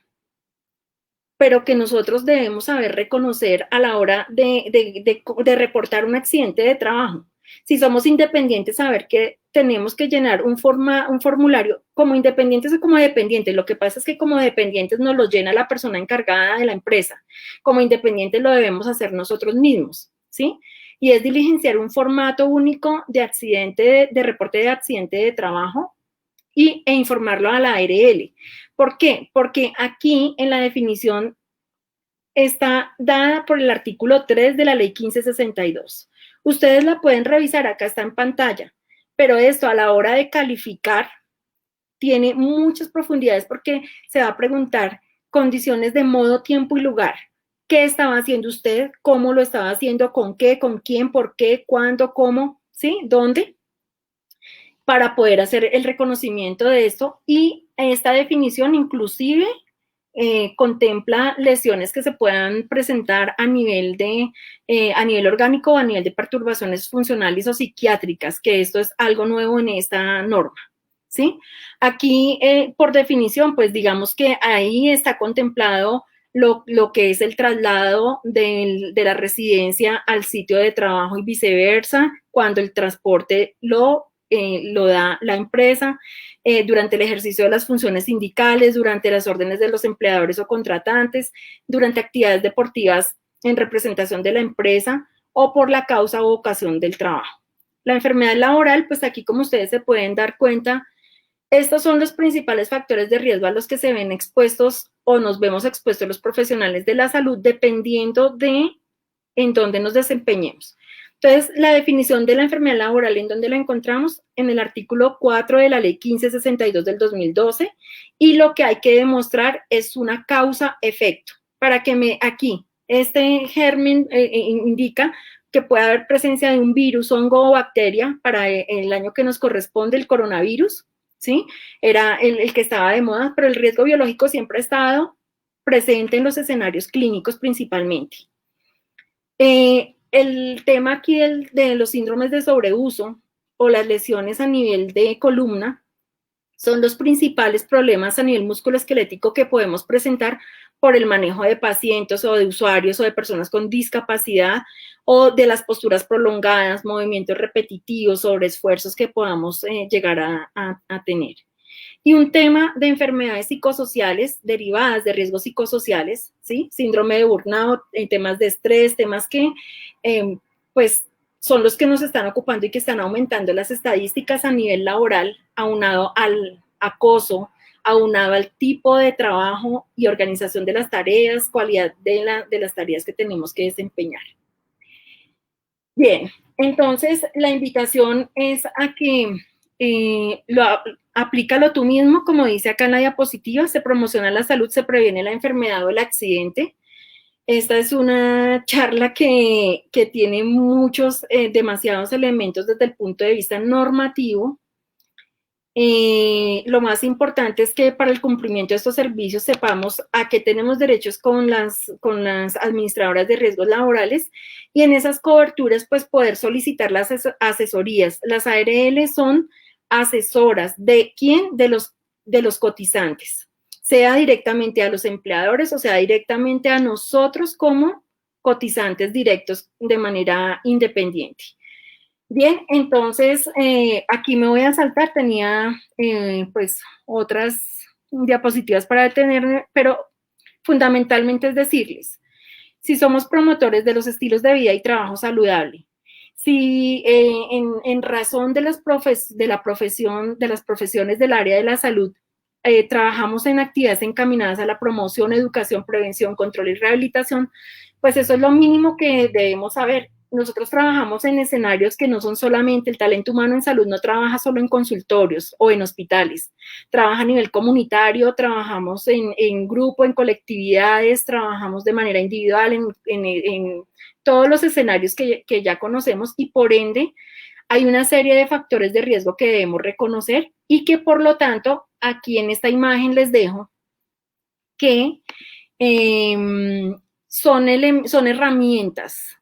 pero que nosotros debemos saber reconocer a la hora de reportar un accidente de trabajo. Si somos independientes, saber que tenemos que llenar un formulario como independientes o como dependientes. Lo que pasa es que como dependientes nos lo llena la persona encargada de la empresa. Como independientes lo debemos hacer nosotros mismos, ¿sí? Y es diligenciar un formato único de accidente, de reporte de accidente de trabajo e informarlo a la ARL. ¿Por qué? Porque aquí en la definición está dada por el artículo 3 de la ley 1562. Ustedes la pueden revisar, acá está en pantalla, pero esto a la hora de calificar tiene muchas profundidades porque se va a preguntar condiciones de modo, tiempo y lugar. ¿Qué estaba haciendo usted? ¿Cómo lo estaba haciendo? ¿Con qué? ¿Con quién? ¿Por qué? ¿Cuándo? ¿Cómo? ¿Sí? ¿Dónde? Para poder hacer el reconocimiento de esto, y esta definición inclusive contempla lesiones que se puedan presentar a nivel orgánico o a nivel de perturbaciones funcionales o psiquiátricas, que esto es algo nuevo en esta norma, ¿sí? Aquí, por definición, pues digamos que ahí está contemplado lo que es el traslado de la residencia al sitio de trabajo y viceversa, cuando el transporte lo da la empresa, durante el ejercicio de las funciones sindicales, durante las órdenes de los empleadores o contratantes, durante actividades deportivas en representación de la empresa o por la causa o ocasión del trabajo. La enfermedad laboral, pues aquí como ustedes se pueden dar cuenta, estos son los principales factores de riesgo a los que se ven expuestos o nos vemos expuestos los profesionales de la salud dependiendo de en dónde nos desempeñemos. Entonces, la definición de la enfermedad laboral, ¿en dónde la encontramos? En el artículo 4 de la ley 1562 del 2012, y lo que hay que demostrar es una causa-efecto. Para que aquí, este germen indica que puede haber presencia de un virus, hongo o bacteria para el año que nos corresponde, el coronavirus, ¿sí? Era el que estaba de moda, pero el riesgo biológico siempre ha estado presente en los escenarios clínicos principalmente. El tema aquí de los síndromes de sobreuso o las lesiones a nivel de columna son los principales problemas a nivel musculoesquelético que podemos presentar por el manejo de pacientes o de usuarios o de personas con discapacidad o de las posturas prolongadas, movimientos repetitivos, sobreesfuerzos que podamos llegar a tener. Y un tema de enfermedades psicosociales derivadas de riesgos psicosociales, ¿sí? Síndrome de burnout, temas de estrés, temas que pues son los que nos están ocupando y que están aumentando las estadísticas a nivel laboral, aunado al acoso, aunado al tipo de trabajo y organización de las tareas, cualidad de las tareas que tenemos que desempeñar. Bien, entonces la invitación es a que aplícalo tú mismo, como dice acá en la diapositiva, se promociona la salud, se previene la enfermedad o el accidente. Esta es una charla que tiene demasiados elementos desde el punto de vista normativo. Lo más importante es que para el cumplimiento de estos servicios sepamos a qué tenemos derechos con las administradoras de riesgos laborales, y en esas coberturas pues poder solicitar las asesorías. Las ARL son asesoras ¿de quién? De los cotizantes, sea directamente a los empleadores o sea directamente a nosotros como cotizantes directos de manera independiente. Bien, entonces aquí me voy a saltar, tenía pues otras diapositivas para detenerme, pero fundamentalmente es decirles, si somos promotores de los estilos de vida y trabajo saludable, si en razón de las profesiones del área de la salud trabajamos en actividades encaminadas a la promoción, educación, prevención, control y rehabilitación, pues eso es lo mínimo que debemos saber. Nosotros trabajamos en escenarios que no son solamente el talento humano en salud, no trabaja solo en consultorios o en hospitales, trabaja a nivel comunitario, trabajamos en grupo, en colectividades, trabajamos de manera individual en todos los escenarios que ya conocemos y por ende hay una serie de factores de riesgo que debemos reconocer y que por lo tanto aquí en esta imagen les dejo que son herramientas,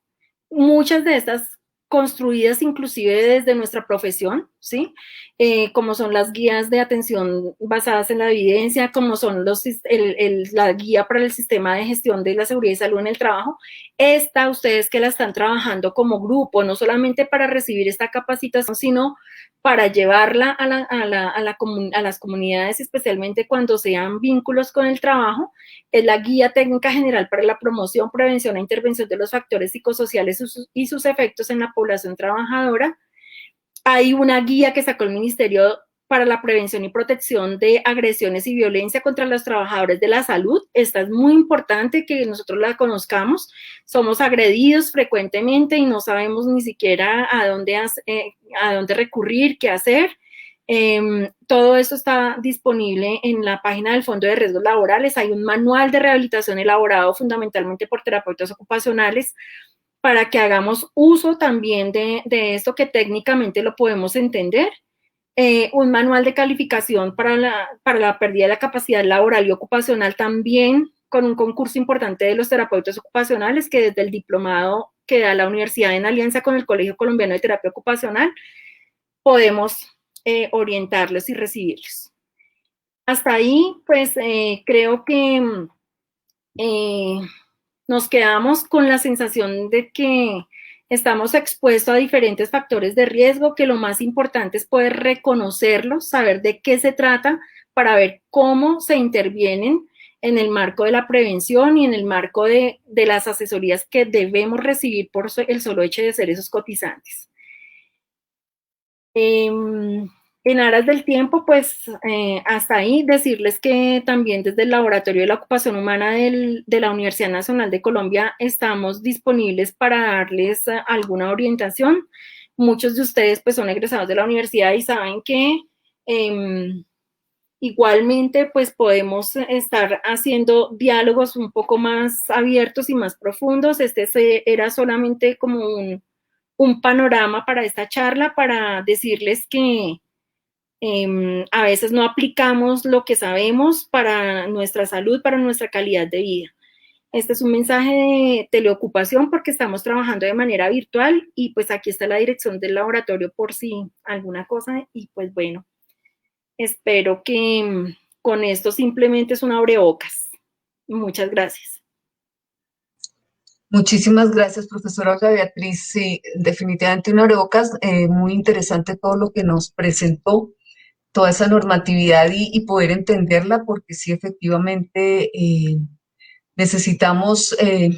muchas de estas construidas inclusive desde nuestra profesión, ¿sí? Como son las guías de atención basadas en la evidencia, como son la guía para el sistema de gestión de la seguridad y salud en el trabajo. Ustedes que la están trabajando como grupo, no solamente para recibir esta capacitación, sino para llevarla a las comunidades, especialmente cuando sean vínculos con el trabajo, es la Guía Técnica General para la Promoción, Prevención e Intervención de los Factores Psicosociales y sus efectos en la población trabajadora. Hay una guía que sacó el Ministerio para la Prevención y Protección de Agresiones y Violencia contra los Trabajadores de la Salud. Esta es muy importante que nosotros la conozcamos. Somos agredidos frecuentemente y no sabemos ni siquiera a dónde recurrir, qué hacer. Todo esto está disponible en la página del Fondo de Riesgos Laborales. Hay un manual de rehabilitación elaborado fundamentalmente por terapeutas ocupacionales para que hagamos uso también de esto que técnicamente lo podemos entender. Un manual de calificación para la pérdida de la capacidad laboral y ocupacional también con un concurso importante de los terapeutas ocupacionales que desde el diplomado que da la universidad en alianza con el Colegio Colombiano de Terapia Ocupacional podemos orientarlos y recibirlos. Hasta ahí, pues creo que nos quedamos con la sensación de que estamos expuestos a diferentes factores de riesgo, que lo más importante es poder reconocerlos, saber de qué se trata para ver cómo se intervienen en el marco de la prevención y en el marco de las asesorías que debemos recibir por el solo hecho de ser esos cotizantes. En aras del tiempo, pues hasta ahí decirles que también desde el Laboratorio de la Ocupación Humana de la Universidad Nacional de Colombia estamos disponibles para darles alguna orientación. Muchos de ustedes pues son egresados de la universidad y saben que igualmente pues podemos estar haciendo diálogos un poco más abiertos y más profundos. Era solamente como un panorama para esta charla, para decirles que a veces no aplicamos lo que sabemos para nuestra salud, para nuestra calidad de vida. Este es un mensaje de teleocupación porque estamos trabajando de manera virtual y pues aquí está la dirección del laboratorio por si alguna cosa y pues bueno, espero que con esto simplemente es un abrebocas. Muchas gracias. Muchísimas gracias, profesora Olga Beatriz. Sí, definitivamente un abrebocas, muy interesante todo lo que nos presentó, toda esa normatividad y poder entenderla, porque sí, efectivamente, necesitamos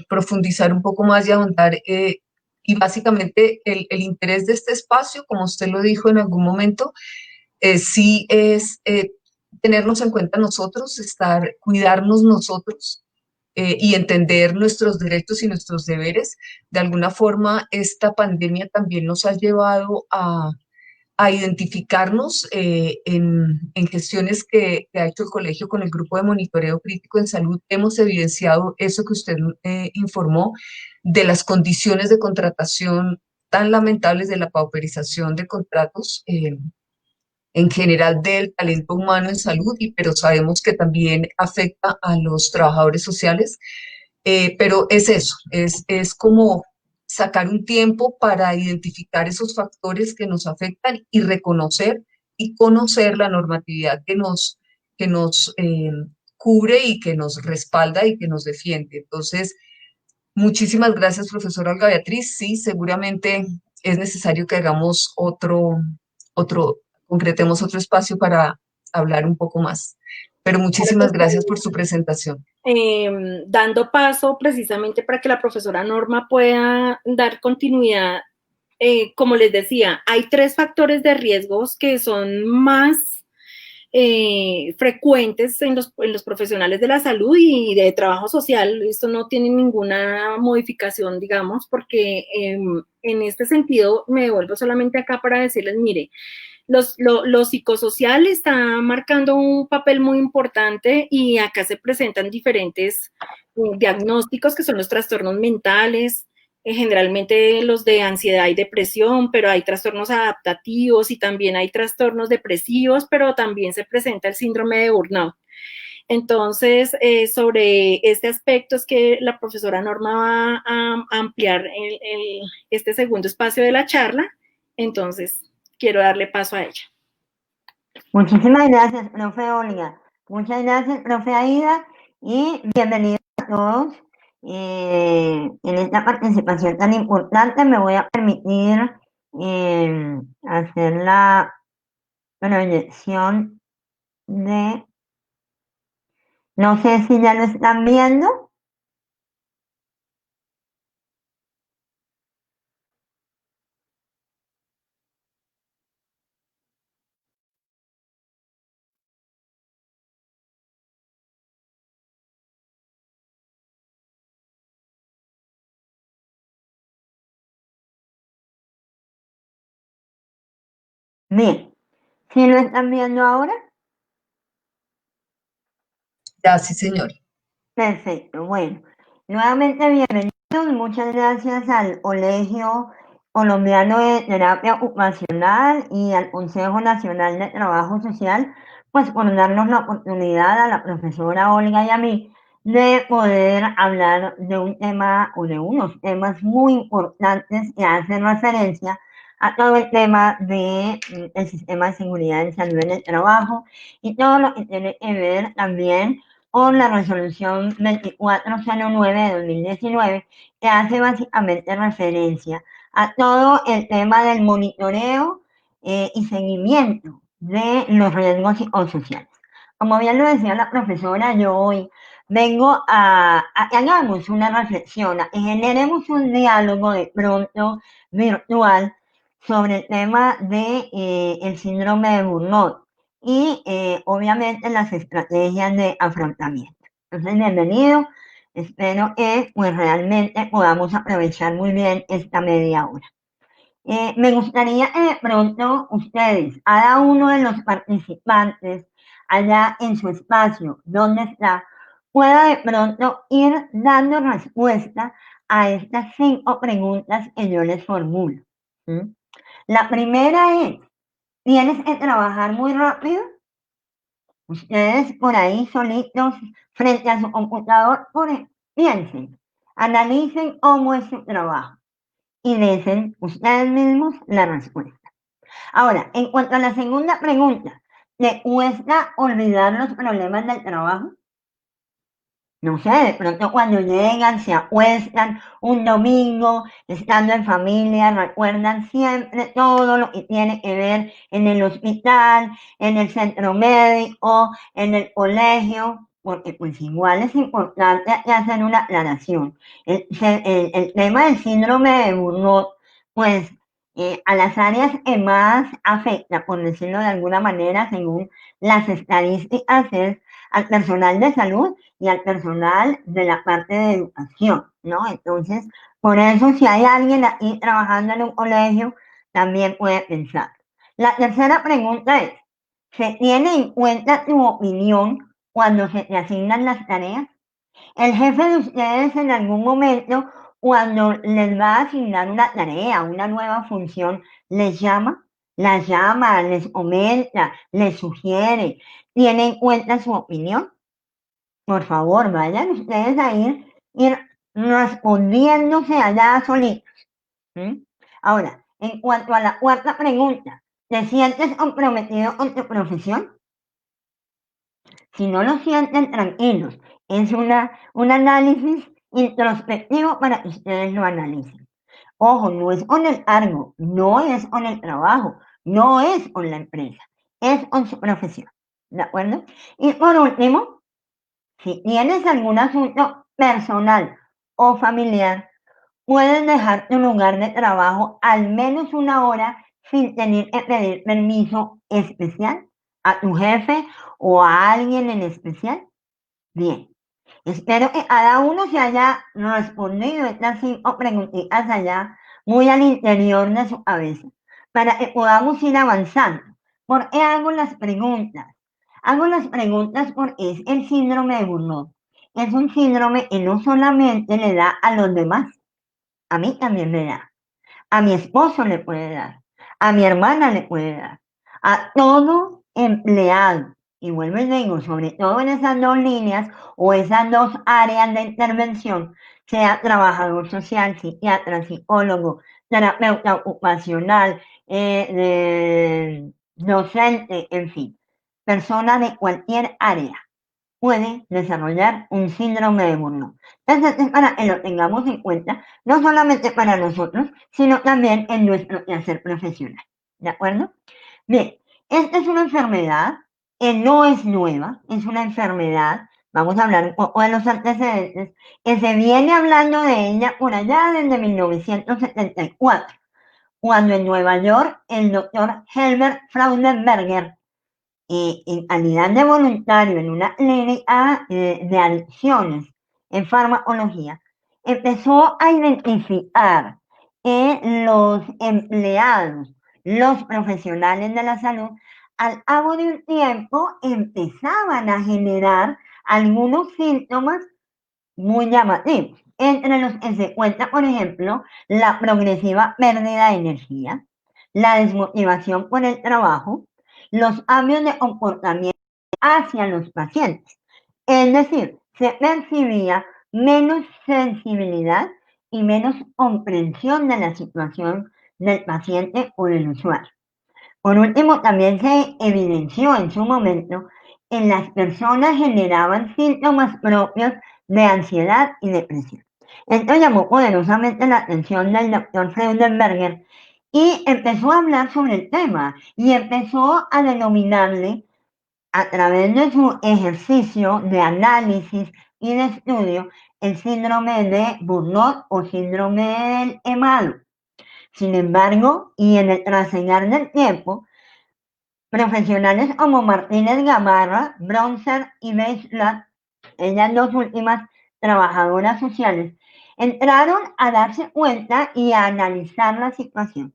profundizar un poco más y ahondar. Y básicamente el interés de este espacio, como usted lo dijo en algún momento, sí es tenernos en cuenta nosotros, cuidarnos nosotros y entender nuestros derechos y nuestros deberes. De alguna forma, esta pandemia también nos ha llevado a identificarnos en gestiones que ha hecho el colegio con el grupo de monitoreo crítico en salud. Hemos evidenciado eso que usted informó de las condiciones de contratación tan lamentables, de la pauperización de contratos en general del talento humano en salud, pero sabemos que también afecta a los trabajadores sociales. Pero es eso, es como sacar un tiempo para identificar esos factores que nos afectan y reconocer y conocer la normatividad que nos cubre y que nos respalda y que nos defiende. Entonces, muchísimas gracias, profesora Olga Beatriz. Sí, seguramente es necesario que hagamos concretemos otro espacio para hablar un poco más. Pero muchísimas gracias por su presentación. Dando paso precisamente para que la profesora Norma pueda dar continuidad. Como les decía, hay 3 factores de riesgos que son más frecuentes en los profesionales de la salud y de trabajo social. Esto no tiene ninguna modificación, digamos, porque en este sentido me devuelvo solamente acá para decirles, mire, lo psicosocial está marcando un papel muy importante y acá se presentan diferentes diagnósticos que son los trastornos mentales, generalmente los de ansiedad y depresión, pero hay trastornos adaptativos y también hay trastornos depresivos, pero también se presenta el síndrome de burnout. Entonces, sobre este aspecto es que la profesora Norma va a ampliar este segundo espacio de la charla. Entonces, quiero darle paso a ella. Muchísimas gracias, profe Olga. Muchas gracias, profe Aida, y bienvenidos a todos en esta participación tan importante. Me voy a permitir hacer la proyección de... No sé si ya lo están viendo. Bien, ¿sí lo están viendo ahora? Ya, sí, señor. Perfecto, bueno, nuevamente bienvenidos, muchas gracias al Colegio Colombiano de Terapia Ocupacional y al Consejo Nacional de Trabajo Social, pues por darnos la oportunidad a la profesora Olga y a mí de poder hablar de un tema o de unos temas muy importantes que hacen referencia a todo el tema de el sistema de seguridad y salud en el trabajo y todo lo que tiene que ver también con la resolución 2409 de 2019, que hace básicamente referencia a todo el tema del monitoreo y seguimiento de los riesgos psicosociales. Como bien lo decía la profesora, yo hoy vengo a que hagamos una reflexión, a que generemos un diálogo de pronto virtual sobre el tema de el síndrome de Burnout y obviamente las estrategias de afrontamiento. Entonces, bienvenido. Espero que pues realmente podamos aprovechar muy bien esta media hora. Me gustaría que de pronto ustedes, cada uno de los participantes allá en su espacio, donde está, pueda de pronto ir dando respuesta a estas 5 preguntas que yo les formulo. ¿Sí? La primera es, ¿tienes que trabajar muy rápido? Ustedes por ahí solitos frente a su computador, piensen, analicen cómo es su trabajo y desen ustedes mismos la respuesta. Ahora, en cuanto a la segunda pregunta, ¿le cuesta olvidar los problemas del trabajo? No sé, de pronto cuando llegan, se acuestan un domingo, estando en familia, recuerdan siempre todo lo que tiene que ver en el hospital, en el centro médico, en el colegio, porque pues igual es importante hacer una aclaración. El tema del síndrome de Burnout, pues a las áreas que más afecta, por decirlo de alguna manera, según las estadísticas, es al personal de salud y al personal de la parte de educación, ¿no? Entonces, por eso si hay alguien aquí trabajando en un colegio, también puede pensar. La tercera pregunta es, ¿se tiene en cuenta tu opinión cuando se te asignan las tareas? El jefe de ustedes en algún momento, cuando les va a asignar una tarea, una nueva función, les llama, las llama, les comenta, les sugiere, tiene en cuenta su opinión. Por favor, vayan ustedes a ir respondiéndose allá solitos. ¿Sí? Ahora, en cuanto a la cuarta pregunta, ¿te sientes comprometido con tu profesión? Si no lo sienten, tranquilos. Es un análisis introspectivo para que ustedes lo analicen. Ojo, no es con el cargo, no es con el trabajo, no es con la empresa, es con su profesión. ¿de acuerdo? Y por último, si tienes algún asunto personal o familiar, puedes dejar tu lugar de trabajo al menos una hora sin tener que pedir permiso especial a tu jefe o a alguien en especial. Bien, espero que cada uno se haya respondido estas 5 preguntitas allá muy al interior de su cabeza para que podamos ir avanzando. ¿Por qué hago las preguntas? Hago las preguntas porque es el síndrome de Burnout. Es un síndrome que no solamente le da a los demás, a mí también me da. A mi esposo le puede dar, a mi hermana le puede dar, a todo empleado. Y vuelvo y digo, sobre todo en esas 2 líneas o esas 2 áreas de intervención, sea trabajador social, psiquiatra, psicólogo, terapeuta ocupacional, docente, en fin, persona de cualquier área puede desarrollar un síndrome de Burnout. Entonces, es para que lo tengamos en cuenta, no solamente para nosotros, sino también en nuestro quehacer profesional. ¿De acuerdo? Bien, esta es una enfermedad que no es nueva, es una enfermedad, vamos a hablar un poco de los antecedentes, que se viene hablando de ella por allá desde 1974, cuando en Nueva York el doctor Herbert Frauenberger en calidad de voluntario en una clínica de adicciones en farmacología, empezó a identificar que los empleados, los profesionales de la salud, al cabo de un tiempo empezaban a generar algunos síntomas muy llamativos, entre los que se encuentra, por ejemplo, la progresiva pérdida de energía, la desmotivación por el trabajo, los cambios de comportamiento hacia los pacientes. Es decir, se percibía menos sensibilidad y menos comprensión de la situación del paciente o del usuario. Por último, también se evidenció en su momento en las personas generaban síntomas propios de ansiedad y depresión. Esto llamó poderosamente la atención del doctor Freudenberger y empezó a hablar sobre el tema y empezó a denominarle a través de su ejercicio de análisis y de estudio el síndrome de Burnout o síndrome del EMALO. Sin embargo, y en el trasegar del tiempo, profesionales como Martínez Gamarra, Bronzer y Beislat, ellas 2 últimas trabajadoras sociales, entraron a darse cuenta y a analizar la situación.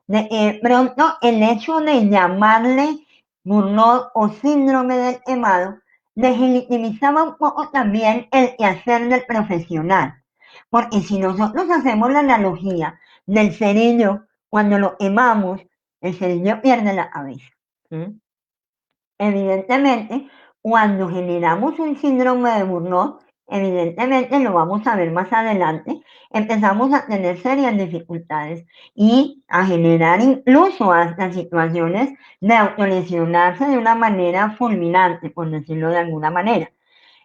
De pronto, el hecho de llamarle burnout o síndrome del quemado legitimizaba un poco también el quehacer del profesional. Porque si nosotros hacemos la analogía del cerillo, cuando lo quemamos, el cerillo pierde la cabeza. Evidentemente, cuando generamos un síndrome de Burnout, evidentemente lo vamos a ver más adelante, empezamos a tener serias dificultades y a generar incluso hasta situaciones de autolesionarse de una manera fulminante, por decirlo de alguna manera.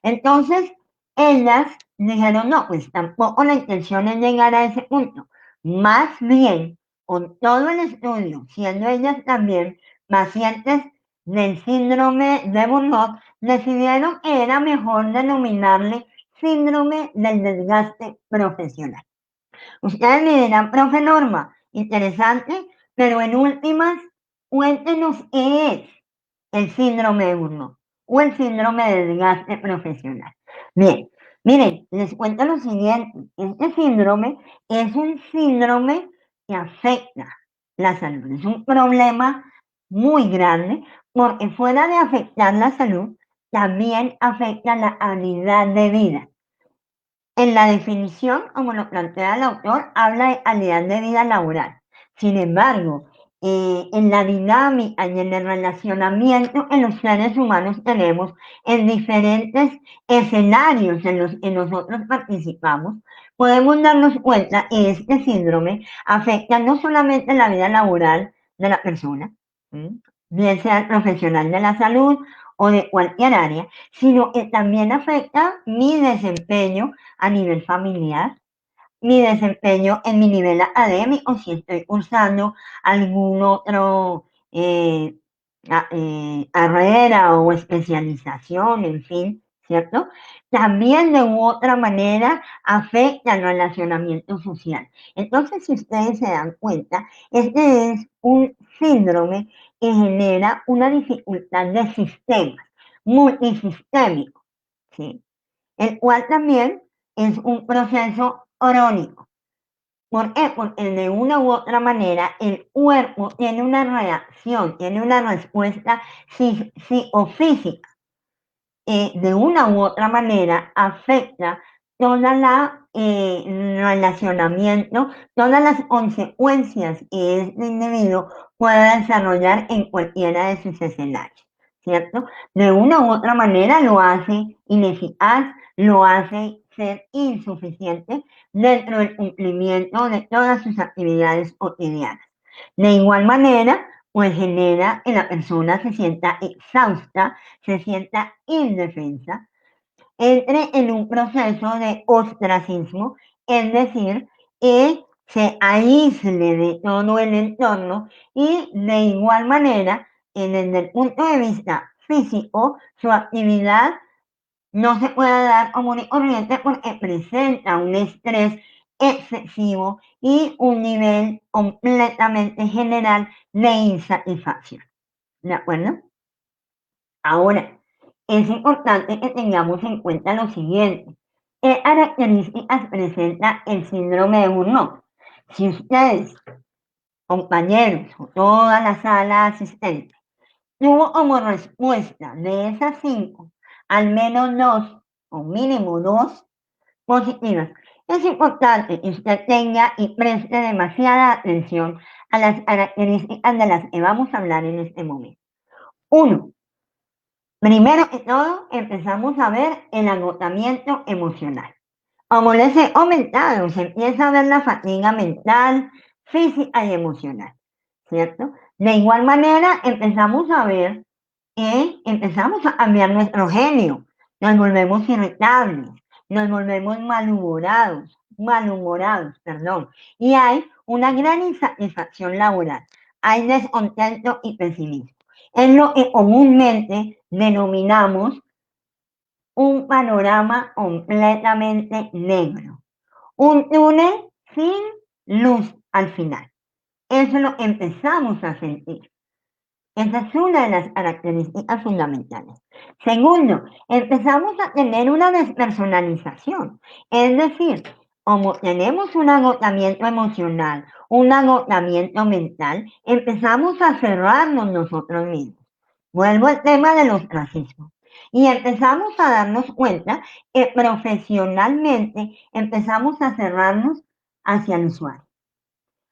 Entonces, ellas dijeron, no, pues tampoco la intención es llegar a ese punto. Más bien, con todo el estudio, siendo ellas también pacientes del síndrome de Burnout, decidieron que era mejor denominarle síndrome del desgaste profesional. Ustedes me dirán, profe Norma, interesante, pero en últimas, cuéntenos qué es el síndrome de Burnout o el síndrome de desgaste profesional. Bien, miren, les cuento lo siguiente. Este síndrome es un síndrome que afecta la salud. Es un problema muy grande porque fuera de afectar la salud, también afecta la calidad de vida. En la definición, como lo plantea el autor, habla de calidad de vida laboral. Sin embargo, en la dinámica y en el relacionamiento que los seres humanos tenemos en diferentes escenarios en los que nosotros participamos, podemos darnos cuenta que este síndrome afecta no solamente la vida laboral de la persona, bien sea el profesional de la salud o de cualquier área, sino que también afecta mi desempeño a nivel familiar, mi desempeño en mi nivel académico, si estoy cursando algún otro carrera o especialización, en fin, ¿cierto? También de u otra manera afecta el relacionamiento social. Entonces, si ustedes se dan cuenta, este es un síndrome que genera una dificultad de sistemas, multisistémico, ¿sí? El cual también es un proceso crónico. ¿Por qué? Porque de una u otra manera el cuerpo tiene una reacción, tiene una respuesta psicofísica. De una u otra manera afecta toda la relacionamiento, todas las consecuencias que este individuo pueda desarrollar en cualquiera de sus escenarios, ¿cierto? De una u otra manera lo hace ineficaz, lo hace ser insuficiente dentro del cumplimiento de todas sus actividades cotidianas. De igual manera, pues genera que la persona se sienta exhausta, se sienta indefensa, entre en un proceso de ostracismo, es decir, que se aísle de todo el entorno y de igual manera, desde el punto de vista físico, su actividad no se puede dar común y corriente porque presenta un estrés excesivo y un nivel completamente general de insatisfacción. ¿De acuerdo? Ahora, es importante que tengamos en cuenta lo siguiente. ¿Qué características presenta el síndrome de Burnout? Si ustedes, compañeros o toda la sala asistente, tuvo como respuesta de esas 5, al menos 2 o mínimo 2 positivas, es importante que usted tenga y preste demasiada atención a las características de las que vamos a hablar en este momento. 1. Primero que todo, empezamos a ver el agotamiento emocional. Como les he comentado, se empieza a ver la fatiga mental, física y emocional, ¿cierto? De igual manera, empezamos a ver que empezamos a cambiar nuestro genio, nos volvemos irritables, nos volvemos malhumorados, perdón, y hay una gran insatisfacción laboral, hay descontento y pesimismo. Es lo que comúnmente denominamos un panorama completamente negro, un túnel sin luz al final. Eso lo empezamos a sentir. Esa es una de las características fundamentales. Segundo, empezamos a tener una despersonalización. Es decir, como tenemos un agotamiento emocional, un agotamiento mental, empezamos a cerrarnos nosotros mismos. Vuelvo al tema del ostracismo. Y empezamos a darnos cuenta que profesionalmente empezamos a cerrarnos hacia el usuario.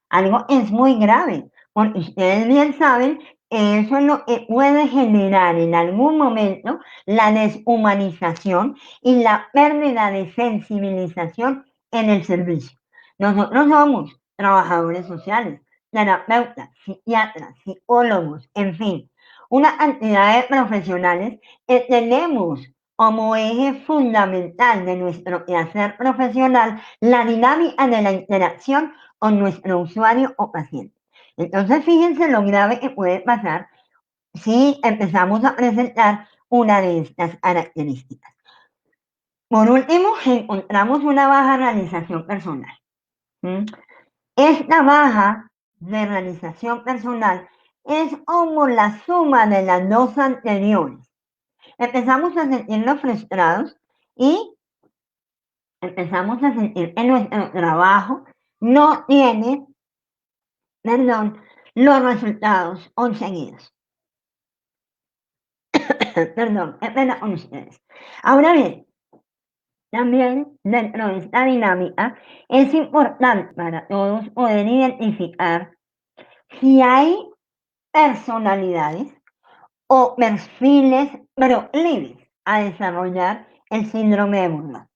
Algo es muy grave, porque ustedes bien saben que eso es lo que puede generar en algún momento la deshumanización y la pérdida de sensibilización en el servicio. Nosotros somos trabajadores sociales, terapeutas, psiquiatras, psicólogos, en fin, una cantidad de profesionales que tenemos como eje fundamental de nuestro quehacer profesional la dinámica de la interacción con nuestro usuario o paciente. Entonces, fíjense lo grave que puede pasar si empezamos a presentar una de estas características. Por último, encontramos una baja realización personal. Esta baja de realización personal es como la suma de las dos anteriores. Empezamos a sentirnos frustrados y empezamos a sentir que nuestro trabajo no tiene, los resultados conseguidos. Perdón, qué pena con ustedes. Ahora bien, también dentro de esta dinámica es importante para todos poder identificar si hay personalidades o perfiles proclives a desarrollar el síndrome de Burnout.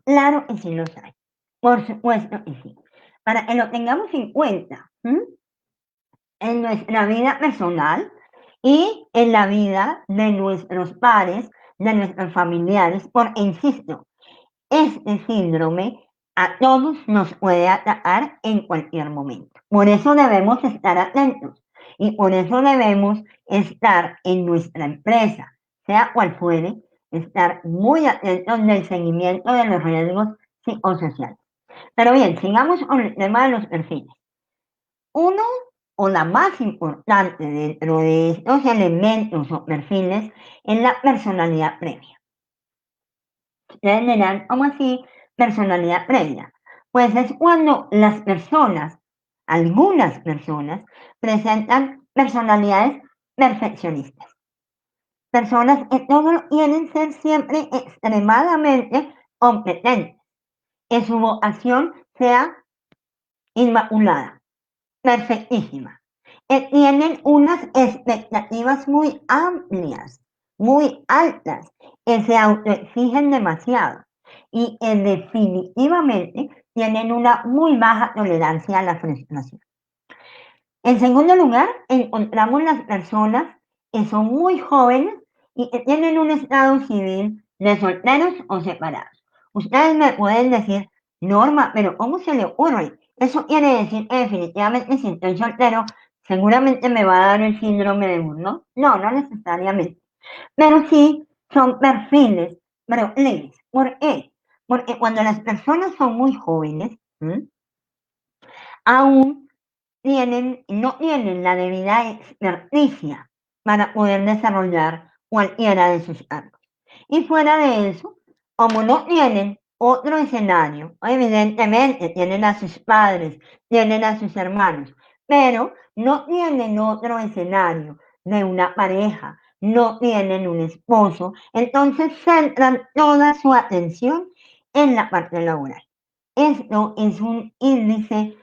Claro que sí los hay, por supuesto que sí. Para que lo tengamos en cuenta, en nuestra vida personal y en la vida de nuestros pares, de nuestros familiares, porque insisto, este síndrome a todos nos puede atacar en cualquier momento. Por eso debemos estar atentos Y por eso debemos estar en nuestra empresa, sea cual fuere, estar muy atentos del seguimiento de los riesgos psicosociales. Pero bien, sigamos con el tema de los perfiles. Uno o la más importante dentro de estos elementos o perfiles es la personalidad previa. Ustedes dirán, ¿cómo así personalidad previa? Pues es cuando las personas, algunas personas, presentan personalidades perfeccionistas. Personas que todos quieren ser siempre extremadamente competentes, que su vocación sea inmaculada, perfectísima. Tienen unas expectativas muy amplias, muy altas, que se autoexigen demasiado y que definitivamente tienen una muy baja tolerancia a la frustración. En segundo lugar, encontramos las personas que son muy jóvenes y que tienen un estado civil de solteros o separados. Ustedes me pueden decir, Norma, pero ¿cómo se le ocurre? Eso quiere decir que definitivamente si estoy soltero, seguramente me va a dar el síndrome de Burnout. No, no necesariamente. Pero sí son perfiles proclives. ¿Por qué? Porque cuando las personas son muy jóvenes, aún no tienen la debida experticia para poder desarrollar cualquiera de sus cargos. Y fuera de eso, como no tienen otro escenario, evidentemente tienen a sus padres, tienen a sus hermanos, pero no tienen otro escenario de una pareja, no tienen un esposo, entonces centran toda su atención en la parte laboral. Esto es un índice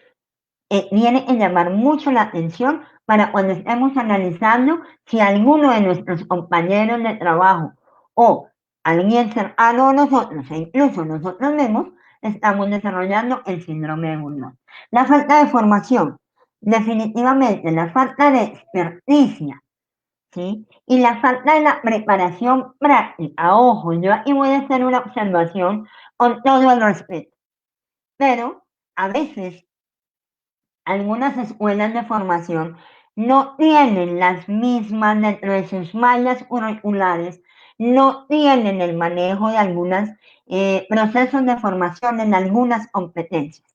viene a llamar mucho la atención para cuando estemos analizando si alguno de nuestros compañeros de trabajo o alguien cercano a nosotros, e incluso nosotros mismos, estamos desarrollando el síndrome de Burnout. La falta de formación, definitivamente la falta de experticia, ¿sí? Y la falta de la preparación práctica. Ojo, yo aquí voy a hacer una observación con todo el respeto, pero a veces algunas escuelas de formación no tienen las mismas dentro de sus mallas curriculares, no tienen el manejo de algunos procesos de formación en algunas competencias.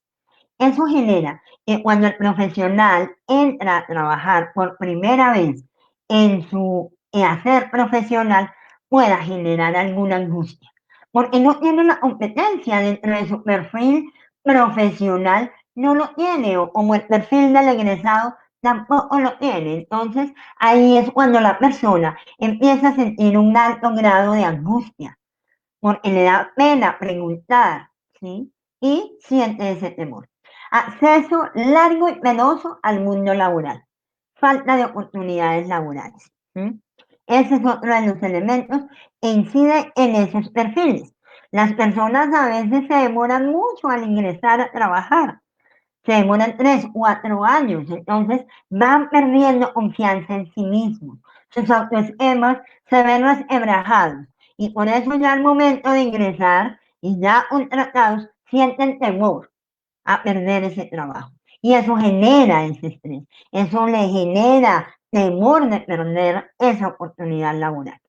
Eso genera que cuando el profesional entra a trabajar por primera vez en su quehacer profesional, pueda generar alguna angustia, porque no tiene una competencia dentro de su perfil profesional, no lo tiene, o como el perfil del egresado tampoco lo tiene. Entonces, ahí es cuando la persona empieza a sentir un alto grado de angustia, porque le da pena preguntar, ¿sí? Y siente ese temor. Acceso largo y penoso al mundo laboral. Falta de oportunidades laborales. Ese es otro de los elementos que incide en esos perfiles. Las personas a veces se demoran mucho al ingresar a trabajar. Se demoran 3, 4 años. Entonces van perdiendo confianza en sí mismos. Sus autoesquemas se ven resquebrajados. Y por eso ya al momento de ingresar y ya contratados sienten temor a perder ese trabajo. Y eso genera ese estrés. Eso le genera temor de perder esa oportunidad laboral.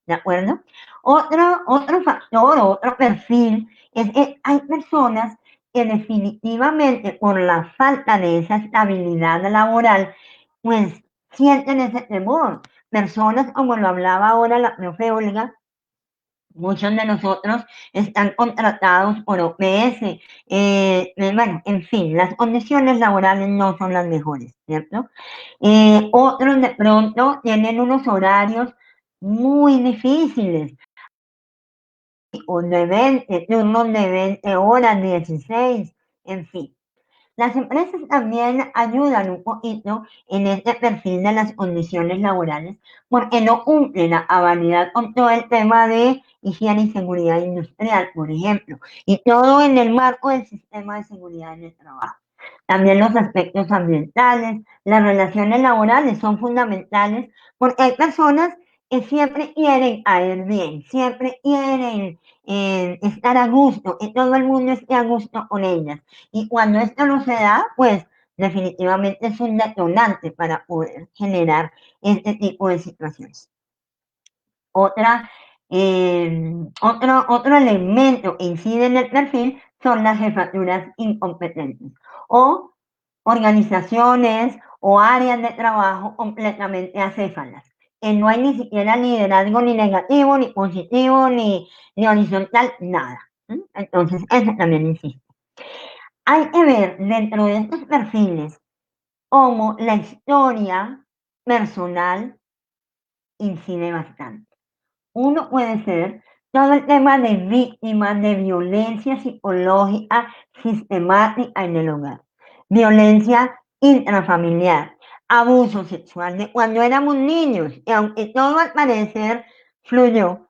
¿De acuerdo? Otro factor, otro perfil es que hay personas que definitivamente por la falta de esa estabilidad laboral, pues sienten ese temor. Personas, como lo hablaba ahora la profe Olga, muchos de nosotros están contratados por OPS. Bueno, en fin, las condiciones laborales no son las mejores, ¿cierto? Otros de pronto tienen unos horarios muy difíciles, o de 20, turnos de 20 horas, 16, en fin. Las empresas también ayudan un poquito en este perfil de las condiciones laborales porque no cumplen a cabalidad con todo el tema de higiene y seguridad industrial, por ejemplo, y todo en el marco del sistema de seguridad en el trabajo. También los aspectos ambientales, las relaciones laborales son fundamentales porque hay personas que siempre quieren caer bien, siempre quieren estar a gusto, que todo el mundo esté a gusto con ellas. Y cuando esto no se da, pues definitivamente es un detonante para poder generar este tipo de situaciones. Otro elemento que incide en el perfil son las jefaturas incompetentes o organizaciones o áreas de trabajo completamente acéfalas, que no hay ni siquiera liderazgo ni negativo, ni positivo, ni horizontal, nada. Entonces, eso también insiste. Hay que ver dentro de estos perfiles cómo la historia personal incide bastante. Uno puede ser todo el tema de víctimas de violencia psicológica sistemática en el hogar, violencia intrafamiliar, abuso sexual de cuando éramos niños, y aunque todo al parecer fluyó,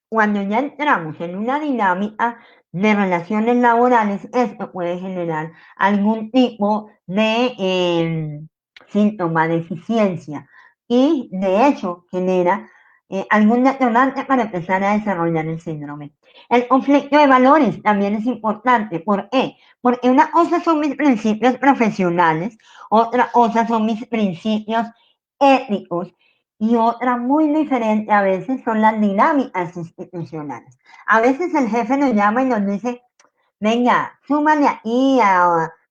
cuando ya entramos en una dinámica de relaciones laborales, esto puede generar algún tipo de síntoma de eficiencia y de hecho genera algún detonante para empezar a desarrollar el síndrome. El conflicto de valores también es importante. ¿Por qué? Porque una cosa son mis principios profesionales, otra cosa son mis principios éticos y otra muy diferente a veces son las dinámicas institucionales. A veces el jefe nos llama y nos dice, venga, súmale aquí,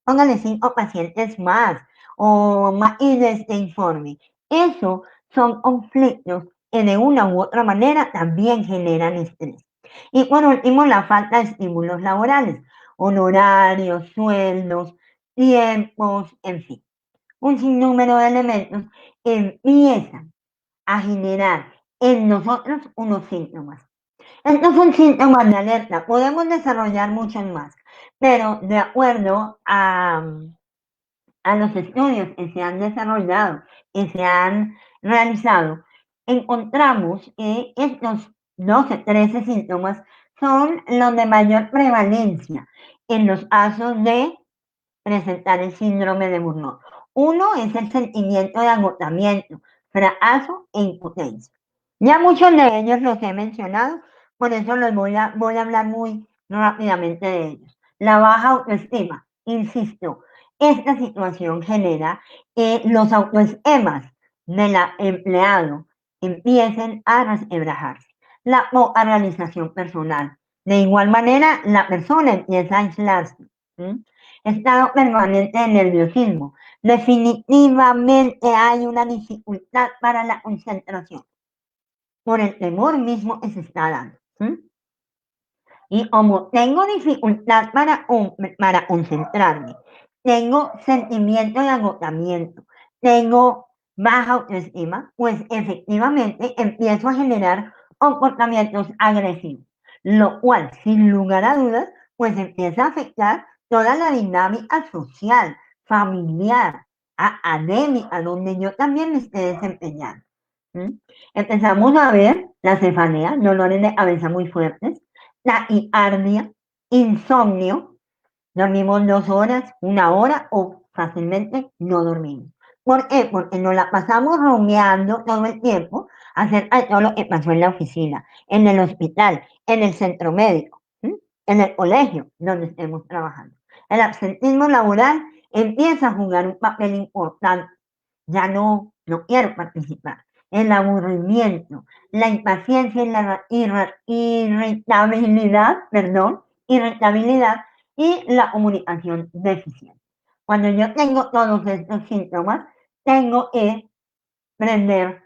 póngale 5 pacientes más o más de este informe. Eso son conflictos que de una u otra manera también generan estrés. Y por último, la falta de estímulos laborales, honorarios, sueldos, tiempos, en fin, un sinnúmero de elementos que empiezan a generar en nosotros unos síntomas. Estos son síntomas de alerta, podemos desarrollar muchos más, pero de acuerdo a los estudios que se han desarrollado, que se han realizado, encontramos que estos 12, 13 síntomas son los de mayor prevalencia en los casos de presentar el síndrome de Burnout. Uno es el sentimiento de agotamiento, fracaso e impotencia. Ya muchos de ellos los he mencionado, por eso los voy a hablar muy rápidamente de ellos. La baja autoestima, insisto, esta situación genera que los autoestimas del empleado empiecen a resquebrajarse. La poca realización personal. De igual manera, la persona empieza a aislarse. Estado permanente de nerviosismo. Definitivamente hay una dificultad para la concentración por el temor mismo que se está dando. Y como tengo dificultad para concentrarme, tengo sentimiento de agotamiento, tengo baja autoestima, pues efectivamente empiezo a generar comportamientos agresivos, lo cual, sin lugar a dudas, pues empieza a afectar toda la dinámica social, familiar, académica, donde yo también me esté desempeñando. Empezamos a ver la cefalea, dolores de cabeza muy fuertes, taquicardia, insomnio, dormimos 2 horas, 1 hora o fácilmente no dormimos. ¿Por qué? Porque nos la pasamos rumiando todo el tiempo acerca de todo lo que pasó en la oficina, en el hospital, en el centro médico, en el colegio donde estemos trabajando. El absentismo laboral empieza a jugar un papel importante. Ya no quiero participar. El aburrimiento, la impaciencia y la irritabilidad y la comunicación deficiente. Cuando yo tengo todos estos síntomas, tengo que prender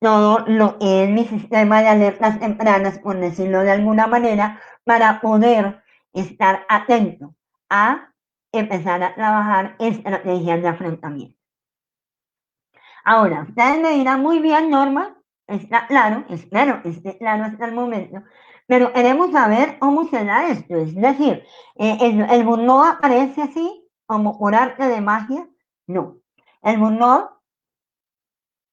todo lo que es mi sistema de alertas tempranas, por decirlo de alguna manera, para poder estar atento a empezar a trabajar estrategias de afrontamiento. Ahora, ustedes me dirán muy bien, Norma, está claro, espero que esté claro hasta el momento, pero queremos saber cómo se da esto. Es decir, ¿el burnout aparece así, como por arte de magia? No. El burnout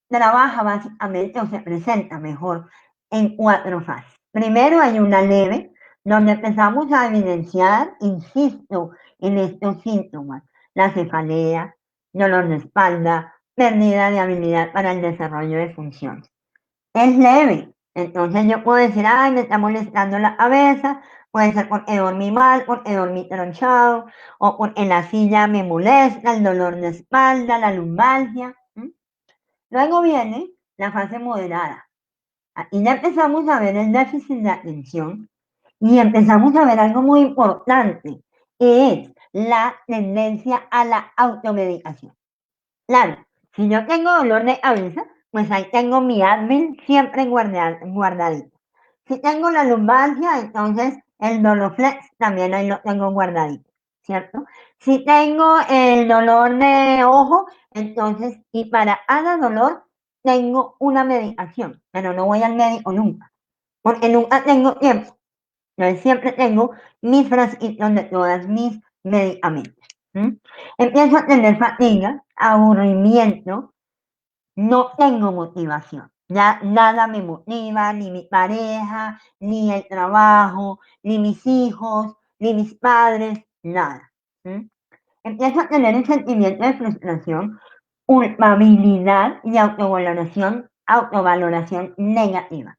trabaja básicamente o se presenta mejor en 4 fases. Primero hay una leve, donde empezamos a evidenciar, insisto, en estos síntomas, la cefalea, dolor de espalda, pérdida de habilidad para el desarrollo de funciones. Es leve, entonces yo puedo decir, ay, me está molestando la cabeza, Puede ser porque dormí mal, porque dormí tronchado, o porque la silla me molesta, el dolor de espalda, la lumbalgia. Luego viene la fase moderada. Aquí ya empezamos a ver el déficit de atención y empezamos a ver algo muy importante, que es la tendencia a la automedicación. Claro, si yo tengo dolor de cabeza, pues ahí tengo mi Advil siempre guardadito. Si tengo la lumbalgia, entonces el Doloflex también ahí lo tengo guardadito, ¿cierto? Si tengo el dolor de ojo, entonces, y para cada dolor tengo una medicación, pero no voy al médico nunca, porque nunca tengo tiempo. Yo siempre tengo mis frasquitos de todas mis medicamentos. Empiezo a tener fatiga, aburrimiento, no tengo motivación. Ya nada me motiva, ni mi pareja, ni el trabajo, ni mis hijos, ni mis padres, nada. Empiezo a tener un sentimiento de frustración, culpabilidad y autovaloración negativa.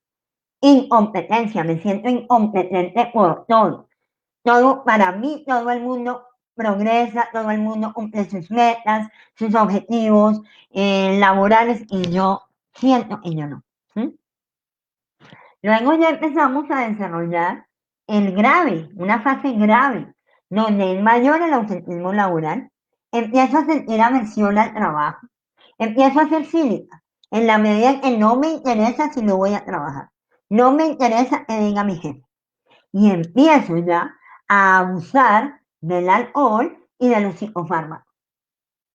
Incompetencia, me siento incompetente por todo. Todo para mí, todo el mundo progresa, todo el mundo cumple sus metas, sus objetivos laborales y yo siento que yo no. Luego ya empezamos a desarrollar el grave, una fase grave, donde es mayor el ausentismo laboral, empiezo a sentir aversión al trabajo, empiezo a ser cínica, en la medida en que no me interesa si no voy a trabajar, no me interesa que diga mi jefe, y empiezo ya a abusar del alcohol y de los psicofármacos.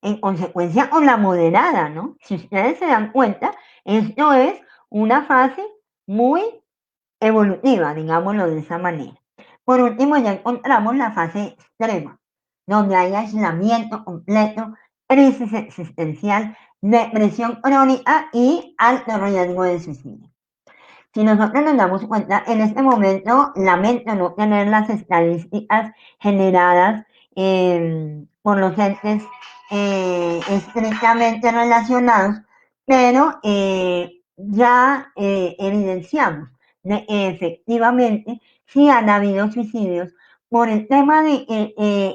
En consecuencia con la moderada, ¿no? Si ustedes se dan cuenta, esto es una fase muy evolutiva, digámoslo de esa manera. Por último, ya encontramos la fase extrema, donde hay aislamiento completo, crisis existencial, depresión crónica y alto riesgo de suicidio. Si nosotros nos damos cuenta, en este momento lamento no tener las estadísticas generadas por los entes estrictamente relacionados, pero ya evidenciamos de que efectivamente sí han habido suicidios por el tema de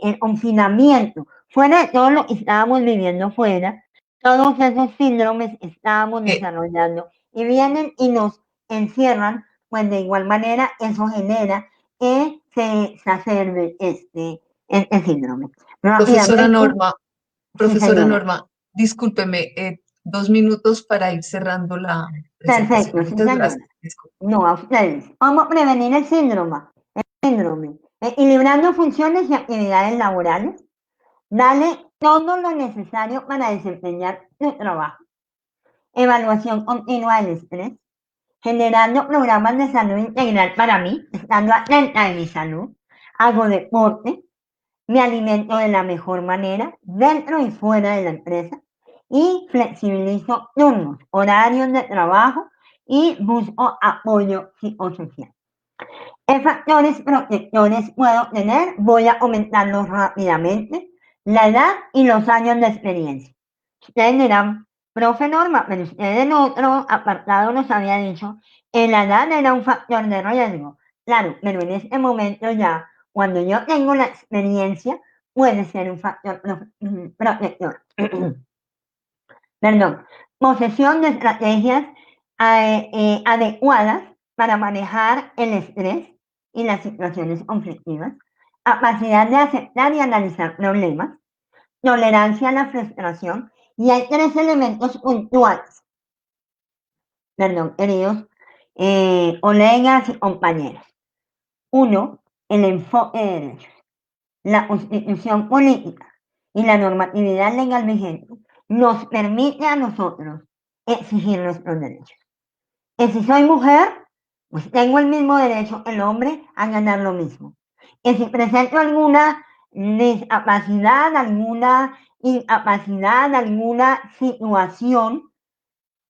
el confinamiento, fuera de todo lo que estábamos viviendo fuera, todos esos síndromes estábamos desarrollando y vienen y nos encierran, pues de igual manera eso genera que se exacerbe este síndrome. Profesora Norma, Sí, profesora señora. Norma, discúlpeme, 2 minutos para ir cerrando la presentación. Perfecto, sí, Muchas señora. gracias. Disculpe. No, a ustedes. ¿Cómo prevenir el síndrome? Equilibrando funciones y actividades laborales. Dale todo lo necesario para desempeñar tu trabajo. Evaluación continua del estrés. Generando programas de salud integral para mí, estando atenta de mi salud. Hago deporte. Me alimento de la mejor manera, dentro y fuera de la empresa. Y flexibilizo turnos, horarios de trabajo y busco apoyo psicosocial. ¿Qué factores protectores puedo tener? Voy a comentarlos rápidamente. La edad y los años de experiencia. Ustedes dirán, profe Norma, pero usted en otro apartado nos había dicho que la edad era un factor de riesgo. Claro, pero en este momento ya, cuando yo tengo la experiencia, puede ser un factor protector. Perdón. Posesión de estrategias adecuadas para manejar el estrés y las situaciones conflictivas, capacidad de aceptar y analizar problemas, tolerancia a la frustración, y hay 3 elementos puntuales, perdón, queridos colegas y compañeros. 1, el enfoque de derechos. La constitución política y la normatividad legal vigente nos permite a nosotros exigir nuestros derechos. Que si soy mujer, pues tengo el mismo derecho que el hombre a ganar lo mismo. Que si presento alguna discapacidad, alguna incapacidad, alguna situación,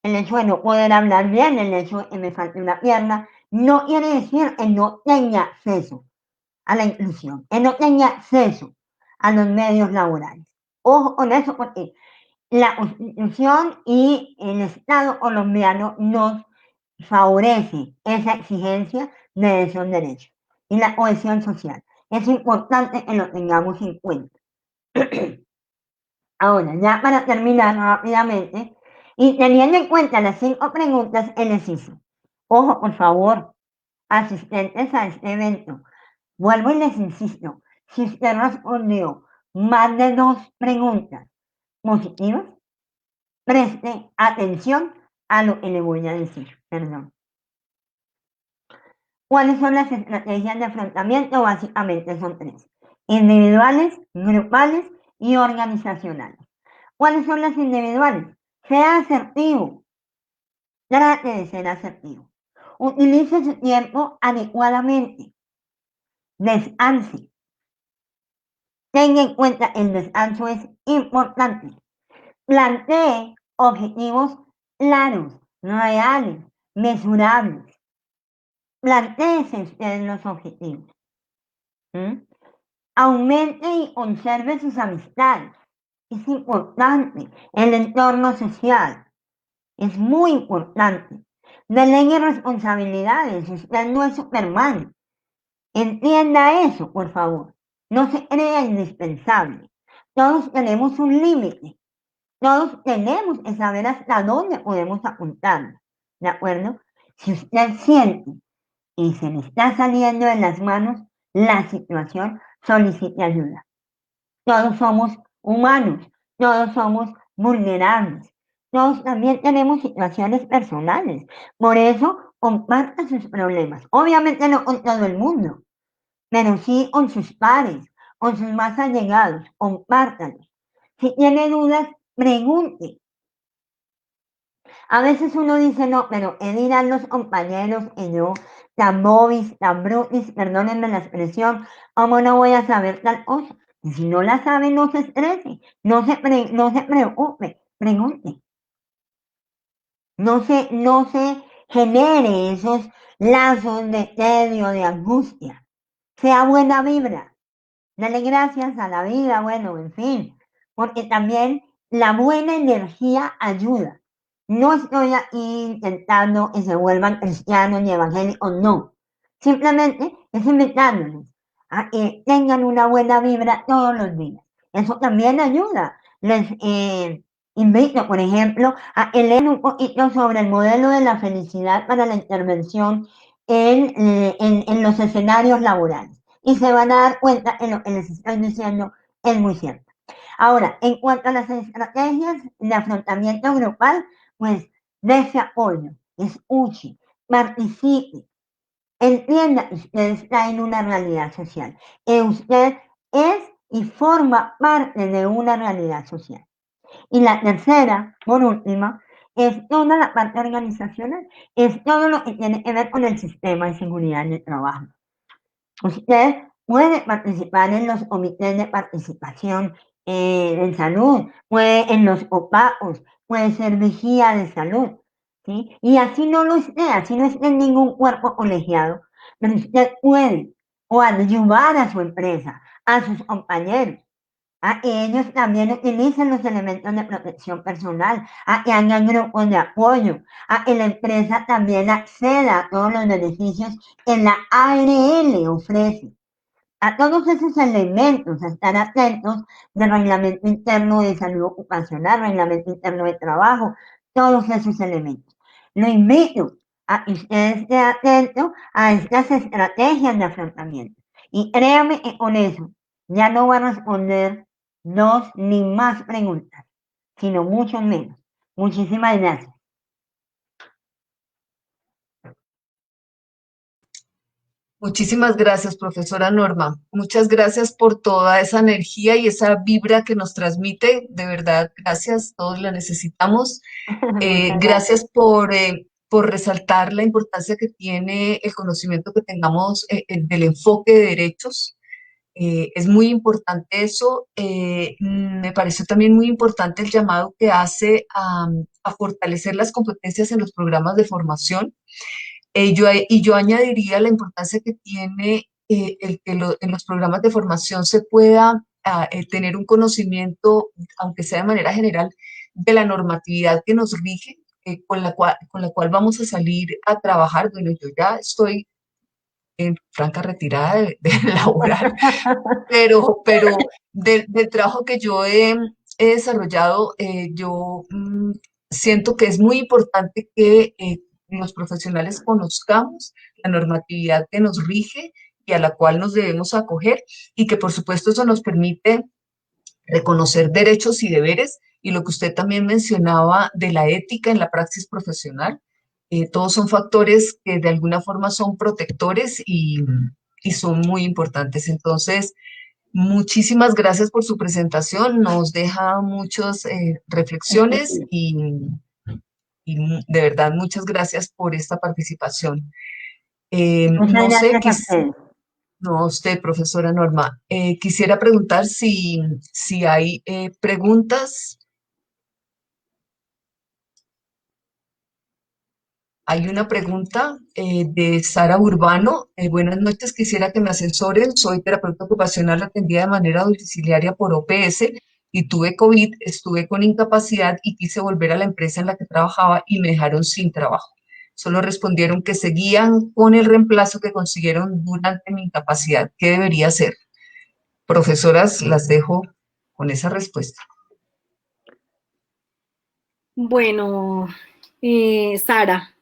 el hecho de no poder hablar bien, el hecho de que me falte una pierna, no quiere decir que no tenga acceso a la inclusión, que no tenga acceso a los medios laborales. Ojo con eso, porque la Constitución y el Estado colombiano nos favorece esa exigencia de esos derechos. y la cohesión social. Es importante que lo tengamos en cuenta. Ahora, ya para terminar rápidamente, y teniendo en cuenta las 5 preguntas, él les hizo. Ojo, por favor, asistentes a este evento. Vuelvo y les insisto, si usted respondió más de 2 preguntas positivas, preste atención a lo que le voy a decir. Perdón. ¿Cuáles son las estrategias de afrontamiento? Básicamente son 3. Individuales, grupales y organizacionales. ¿Cuáles son las individuales? Sea asertivo. Trate de ser asertivo. Utilice su tiempo adecuadamente. Descanse. Tenga en cuenta el descanso es importante. Plantee objetivos claros, reales, mesurables. Plantéese usted los objetivos. Aumente y conserve sus amistades. Es importante. El entorno social. Es muy importante. Delegue responsabilidades. Usted no es Superman. Entienda eso, por favor. No se crea indispensable. Todos tenemos un límite. Todos tenemos que saber hasta dónde podemos apuntar. ¿De acuerdo? Si usted siente y se le está saliendo de las manos la situación, solicite ayuda. Todos somos humanos. Todos somos vulnerables. Todos también tenemos situaciones personales. Por eso, comparta sus problemas. Obviamente no con todo el mundo, pero sí con sus pares, con sus más allegados. Compártalos. Si tiene dudas, pregunte. A veces uno dice, no, pero ¿qué dirán los compañeros y yo, tan bobis, tan brutis, perdónenme la expresión, cómo no voy a saber tal cosa? Y si no la sabe, no se estrese, no se preocupe, pregunte. No se genere esos lazos de tedio, de angustia. Sea buena vibra. Dale gracias a la vida, bueno, en fin. Porque también la buena energía ayuda. No estoy aquí intentando que se vuelvan cristianos ni evangélicos, no. Simplemente es invitándoles a que tengan una buena vibra todos los días. Eso también ayuda. Les invito, por ejemplo, a que lean un poquito sobre el modelo de la felicidad para la intervención en los escenarios laborales. Y se van a dar cuenta que lo que les estoy diciendo es muy cierto. Ahora, en cuanto a las estrategias de afrontamiento grupal, pues dése apoyo, escuche, participe, entienda que usted está en una realidad social, que usted es y forma parte de una realidad social. Y la tercera, por última, es toda la parte organizacional, es todo lo que tiene que ver con el sistema de seguridad en el trabajo. Usted puede participar en los comités de participación en salud, puede en los OPACOS, puede ser vigía de salud, ¿sí? Y así no esté en ningún cuerpo colegiado, pero usted puede ayudar a su empresa, a sus compañeros, a que ellos también utilicen los elementos de protección personal, a que hagan grupos de apoyo, a que la empresa también acceda a todos los beneficios que la ARL ofrece. A todos esos elementos, a estar atentos del reglamento interno de salud ocupacional, reglamento interno de trabajo, todos esos elementos. Lo invito a que usted esté atento a estas estrategias de afrontamiento. Y créame que con eso ya no va a responder 2 ni más preguntas, sino mucho menos. Muchísimas gracias. Muchísimas gracias, profesora Norma. Muchas gracias por toda esa energía y esa vibra que nos transmite. De verdad, gracias, todos la necesitamos. Muchas gracias. Gracias por resaltar la importancia que tiene el conocimiento que tengamos del enfoque de derechos. Es muy importante eso. Me pareció también muy importante el llamado que hace a fortalecer las competencias en los programas de formación. Y yo añadiría la importancia que tiene el que en los programas de formación se pueda tener un conocimiento, aunque sea de manera general, de la normatividad que nos rige, con la cual vamos a salir a trabajar. Bueno, yo ya estoy en franca retirada de laboral, pero del trabajo que yo he desarrollado, yo siento que es muy importante que los profesionales conozcamos la normatividad que nos rige y a la cual nos debemos acoger y que por supuesto eso nos permite reconocer derechos y deberes y lo que usted también mencionaba de la ética en la praxis profesional. Todos son factores que de alguna forma son protectores y son muy importantes. Entonces, muchísimas gracias por su presentación. Nos deja muchas reflexiones y de verdad muchas gracias por esta participación. Muchas No sé, gracias a ustedes. no, usted, profesora Norma, quisiera preguntar si hay preguntas. Hay una pregunta de Sara Urbano. Buenas noches, quisiera que me asesoren. Soy terapeuta ocupacional atendida de manera domiciliaria por OPS y tuve COVID, estuve con incapacidad y quise volver a la empresa en la que trabajaba y me dejaron sin trabajo. Solo respondieron que seguían con el reemplazo que consiguieron durante mi incapacidad. ¿Qué debería hacer? Profesoras, las dejo con esa respuesta. Bueno, Sara,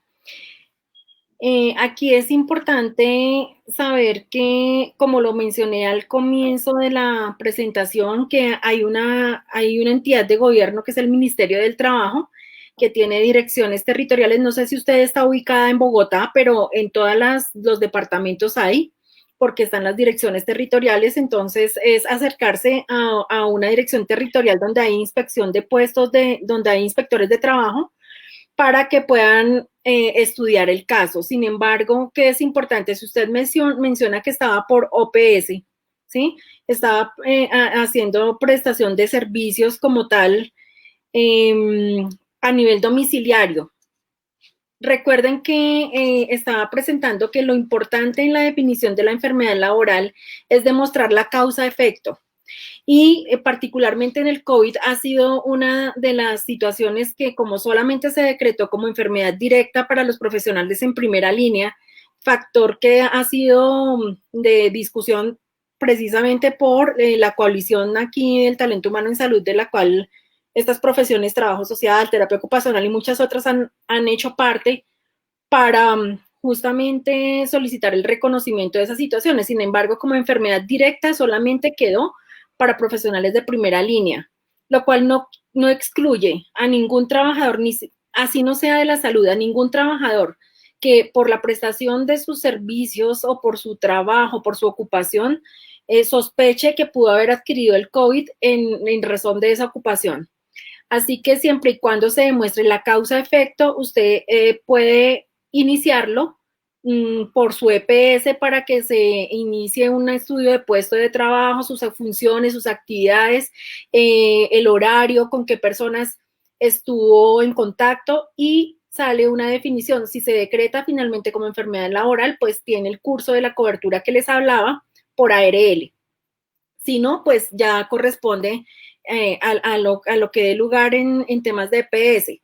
aquí es importante saber que, como lo mencioné al comienzo de la presentación, que hay una entidad de gobierno que es el Ministerio del Trabajo, que tiene direcciones territoriales. No sé si usted está ubicada en Bogotá, pero en todos los departamentos hay, porque están las direcciones territoriales. Entonces, es acercarse a una dirección territorial donde hay inspección de puestos, donde hay inspectores de trabajo, para que puedan estudiar el caso. Sin embargo, ¿qué es importante? Si usted menciona que estaba por OPS, ¿sí? Estaba haciendo prestación de servicios como tal a nivel domiciliario. Recuerden que estaba presentando que lo importante en la definición de la enfermedad laboral es demostrar la causa-efecto. Y particularmente en el COVID ha sido una de las situaciones que, como solamente se decretó como enfermedad directa para los profesionales en primera línea, factor que ha sido de discusión precisamente por la coalición aquí del talento humano en salud, de la cual estas profesiones, trabajo social, terapia ocupacional y muchas otras han hecho parte para justamente solicitar el reconocimiento de esas situaciones. Sin embargo, como enfermedad directa solamente quedó para profesionales de primera línea, lo cual no excluye a ningún trabajador, ni así no sea de la salud, a ningún trabajador que por la prestación de sus servicios o por su trabajo, por su ocupación, sospeche que pudo haber adquirido el COVID en razón de esa ocupación. Así que siempre y cuando se demuestre la causa-efecto, usted puede iniciarlo por su EPS para que se inicie un estudio de puesto de trabajo, sus funciones, sus actividades, el horario, con qué personas estuvo en contacto y sale una definición. Si se decreta finalmente como enfermedad laboral, pues tiene el curso de la cobertura que les hablaba por ARL. Si no, pues ya corresponde a lo que dé lugar en temas de EPS.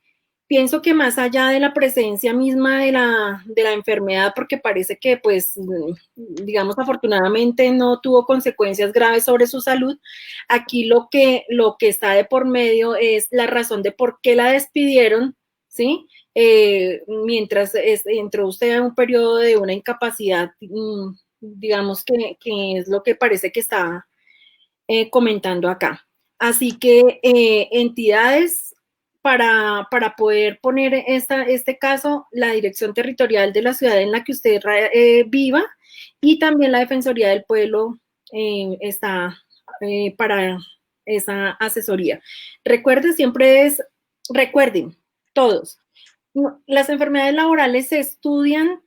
Pienso que más allá de la presencia misma de la enfermedad, porque parece que, pues, digamos, afortunadamente no tuvo consecuencias graves sobre su salud, aquí lo que está de por medio es la razón de por qué la despidieron, ¿sí? Mientras entró usted en un periodo de una incapacidad, digamos que es lo que parece que está comentando acá. Así que entidades para poder poner este caso, la dirección territorial de la ciudad en la que usted viva y también la Defensoría del Pueblo está para esa asesoría. Recuerden todos, las enfermedades laborales se estudian.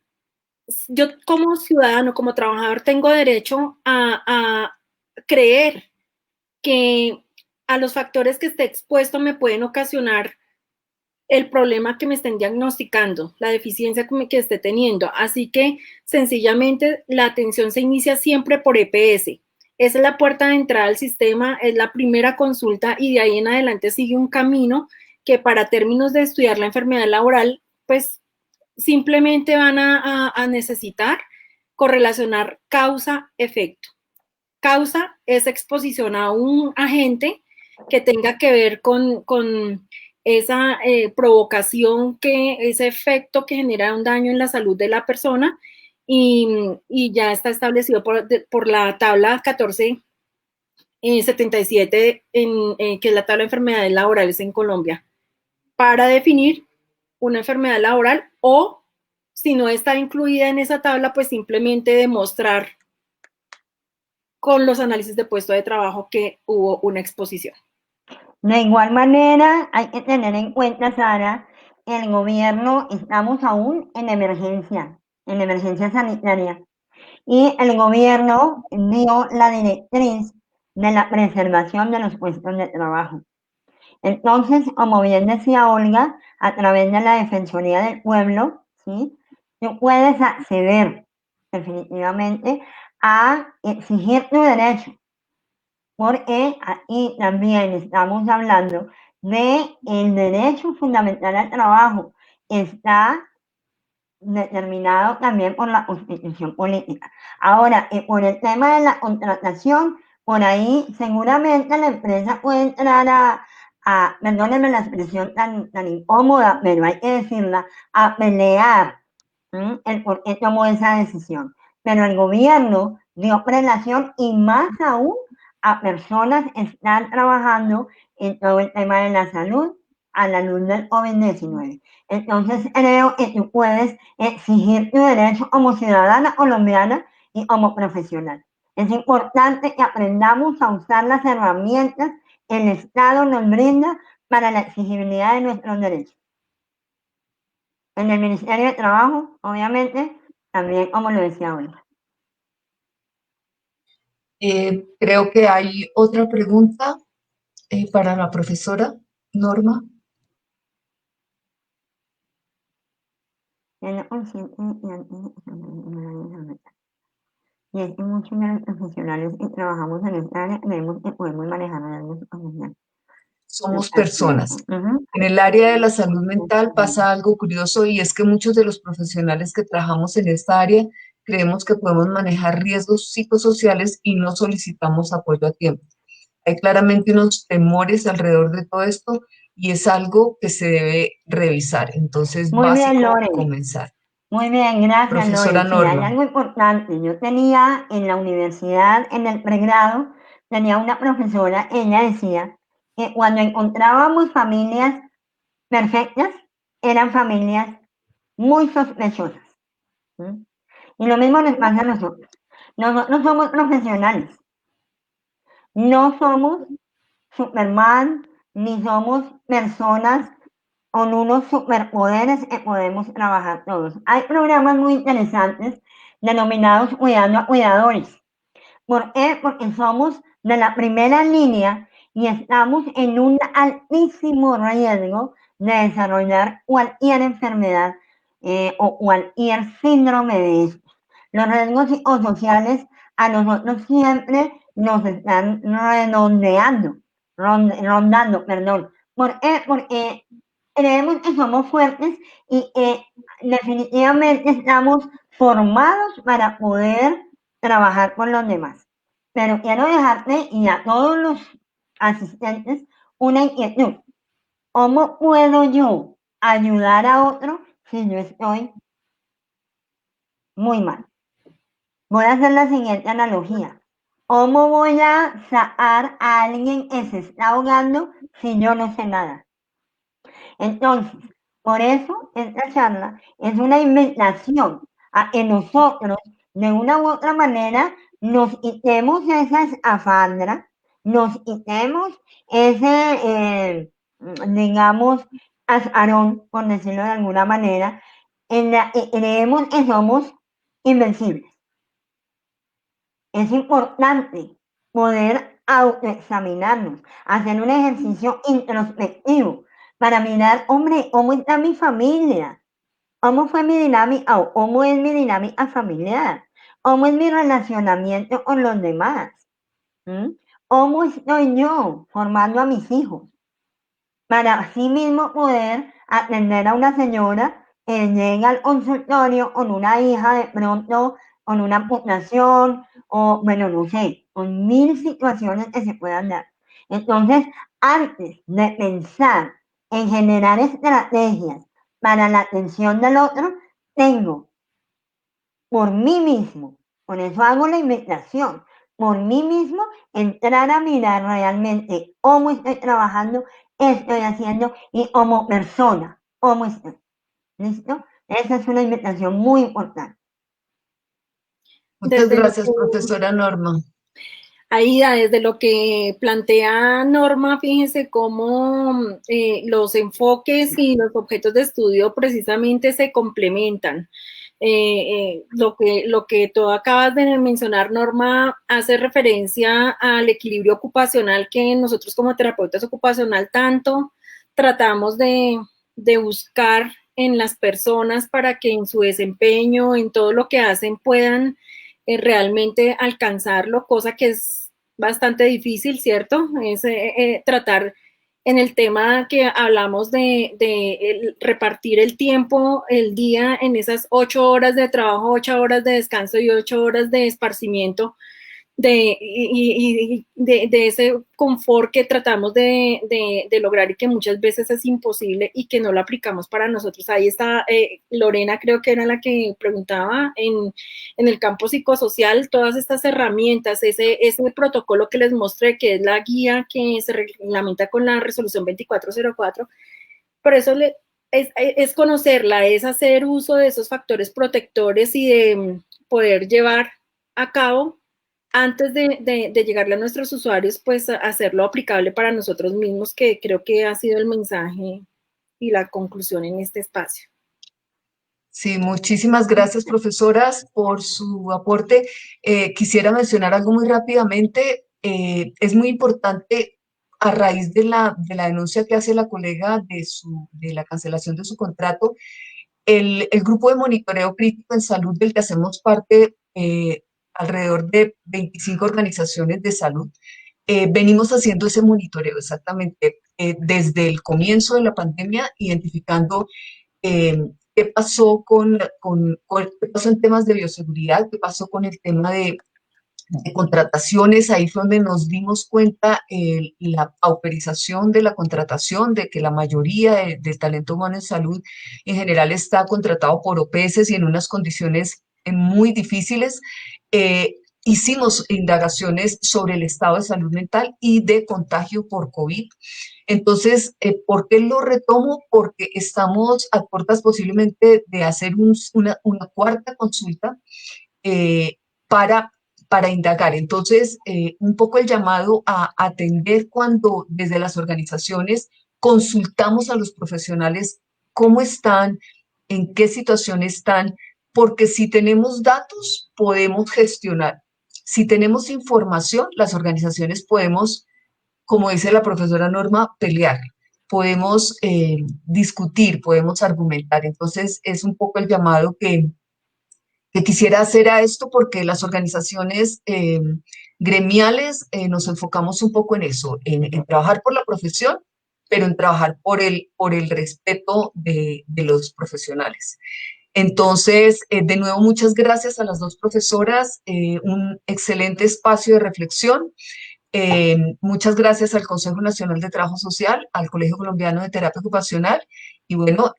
Yo como ciudadano, como trabajador, tengo derecho a creer que a los factores que esté expuesto me pueden ocasionar el problema que me estén diagnosticando, la deficiencia que esté teniendo. Así que sencillamente la atención se inicia siempre por EPS. Esa es la puerta de entrada al sistema, es la primera consulta y de ahí en adelante sigue un camino que para términos de estudiar la enfermedad laboral, pues simplemente van a necesitar correlacionar causa-efecto. Causa es exposición a un agente que tenga que ver con esa provocación, ese efecto que genera un daño en la salud de la persona y ya está establecido por la tabla 1477, que es la tabla de enfermedades laborales en Colombia, para definir una enfermedad laboral o, si no está incluida en esa tabla, pues simplemente demostrar con los análisis de puesto de trabajo que hubo una exposición. De igual manera, hay que tener en cuenta, Sara, el gobierno, estamos aún en emergencia sanitaria, y el gobierno dio la directriz de la preservación de los puestos de trabajo. Entonces, como bien decía Olga, a través de la Defensoría del Pueblo, ¿sí?, tú puedes acceder definitivamente a exigir tu derecho, porque aquí también estamos hablando de el derecho fundamental al trabajo. Está determinado también por la Constitución política. Ahora, por el tema de la contratación, por ahí seguramente la empresa puede entrar perdónenme la expresión tan incómoda, pero hay que decirla, a pelear el por qué tomó esa decisión. Pero el gobierno dio prelación, y más aún a personas que están trabajando en todo el tema de la salud a la luz del COVID-19. Entonces creo que tú puedes exigir tu derecho como ciudadana colombiana y como profesional. Es importante que aprendamos a usar las herramientas que el Estado nos brinda para la exigibilidad de nuestros derechos. En el Ministerio de Trabajo, obviamente, también, como lo decía hoy. Creo que hay otra pregunta para la profesora Norma. Y es que muchos de los profesionales que trabajamos en esta área creemos que podemos manejar riesgos profesionales. Somos personas. En el área de la salud mental pasa algo curioso, y es que muchos de los profesionales que trabajamos en esta área creemos que podemos manejar riesgos psicosociales y no solicitamos apoyo a tiempo. Hay claramente unos temores alrededor de todo esto y es algo que se debe revisar. Entonces, Muy bien, básico, Lore. comenzar. Muy bien, gracias, Profesora Lore. Sí, hay Norma. algo importante. Yo tenía en la universidad, en el pregrado, tenía una profesora, ella decía que cuando encontrábamos familias perfectas, eran familias muy sospechosas. ¿Sí? Y lo mismo nos pasa a nosotros. Nosotros somos profesionales. No somos Superman, ni somos personas con unos superpoderes que podemos trabajar todos. Hay programas muy interesantes denominados Cuidando a Cuidadores. ¿Por qué? Porque somos de la primera línea y estamos en un altísimo riesgo de desarrollar cualquier enfermedad o cualquier síndrome de estos. Los riesgos psicosociales a nosotros siempre nos están rondando, perdón. ¿Por qué? Porque creemos que somos fuertes y definitivamente estamos formados para poder trabajar con los demás. Pero quiero dejarte y a todos los asistentes una inquietud. ¿Cómo puedo yo ayudar a otro si yo estoy muy mal? Voy a hacer la siguiente analogía. ¿Cómo voy a sacar a alguien que se está ahogando si yo no sé nada? Entonces, por eso esta charla es una invitación a que nosotros, de una u otra manera, nos quitemos esa escafandra, nos quitemos ese, digamos, azarón, por decirlo de alguna manera, en la que creemos que somos invencibles. Es importante poder autoexaminarnos, hacer un ejercicio introspectivo para mirar, hombre, ¿cómo está mi familia? ¿Cómo fue mi dinámica o cómo es mi dinámica familiar? ¿Cómo es mi relacionamiento con los demás? ¿Cómo estoy yo formando a mis hijos? Para así mismo poder atender a una señora que llega al consultorio con una hija de pronto con una amputación, o bueno, no sé, con 1000 situaciones que se puedan dar. Entonces, antes de pensar en generar estrategias para la atención del otro, tengo por mí mismo, por eso hago la invitación, por mí mismo, entrar a mirar realmente cómo estoy trabajando, estoy haciendo y como persona, cómo estoy. ¿Listo? Esa es una invitación muy importante. Muchas Desde lo gracias, que profesora Norma. Aida, desde lo que plantea Norma, fíjense cómo los enfoques y los objetos de estudio precisamente se complementan. Lo que tú acabas de mencionar, Norma, hace referencia al equilibrio ocupacional que nosotros como terapeutas ocupacional tanto tratamos de buscar en las personas para que en su desempeño, en todo lo que hacen, puedan realmente alcanzarlo, cosa que es bastante difícil, ¿cierto? Es tratar en el tema que hablamos de repartir el tiempo, el día en esas 8 horas de trabajo, 8 horas de descanso y 8 horas de esparcimiento, de ese confort que tratamos de lograr y que muchas veces es imposible y que no lo aplicamos para nosotros. Ahí está Lorena, creo que era la que preguntaba en el campo psicosocial, todas estas herramientas, ese protocolo que les mostré, que es la guía que se reglamenta con la resolución 2404, por eso es conocerla, es hacer uso de esos factores protectores y de poder llevar a cabo antes de llegarle a nuestros usuarios, pues hacerlo aplicable para nosotros mismos, que creo que ha sido el mensaje y la conclusión en este espacio. Sí, muchísimas gracias, profesoras, por su aporte. Quisiera mencionar algo muy rápidamente. Es muy importante, a raíz de la denuncia que hace la colega de la cancelación de su contrato, el grupo de monitoreo crítico en salud del que hacemos parte, alrededor de 25 organizaciones de salud, venimos haciendo ese monitoreo exactamente desde el comienzo de la pandemia, identificando eh, qué pasó qué pasó en temas de bioseguridad, qué pasó con el tema de contrataciones. Ahí fue donde nos dimos cuenta la pauperización de la contratación, de que la mayoría del talento humano en salud en general está contratado por OPS y en unas condiciones muy difíciles. Hicimos indagaciones sobre el estado de salud mental y de contagio por COVID. Entonces, ¿por qué lo retomo? Porque estamos a puertas posiblemente de hacer una cuarta consulta eh, para, para indagar. Entonces, un poco el llamado a atender cuando desde las organizaciones consultamos a los profesionales cómo están, en qué situación están, porque si tenemos datos, podemos gestionar. Si tenemos información, las organizaciones podemos, como dice la profesora Norma, pelear. Podemos discutir, podemos argumentar. Entonces, es un poco el llamado que quisiera hacer a esto, porque las organizaciones gremiales nos enfocamos un poco en eso, en trabajar por la profesión, pero en trabajar por el respeto de los profesionales. Entonces, de nuevo, muchas gracias a las dos profesoras, un excelente espacio de reflexión. Muchas gracias al Consejo Nacional de Trabajo Social, al Colegio Colombiano de Terapia Ocupacional y bueno,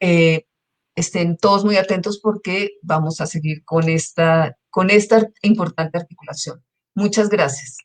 estén todos muy atentos porque vamos a seguir con esta importante articulación. Muchas gracias.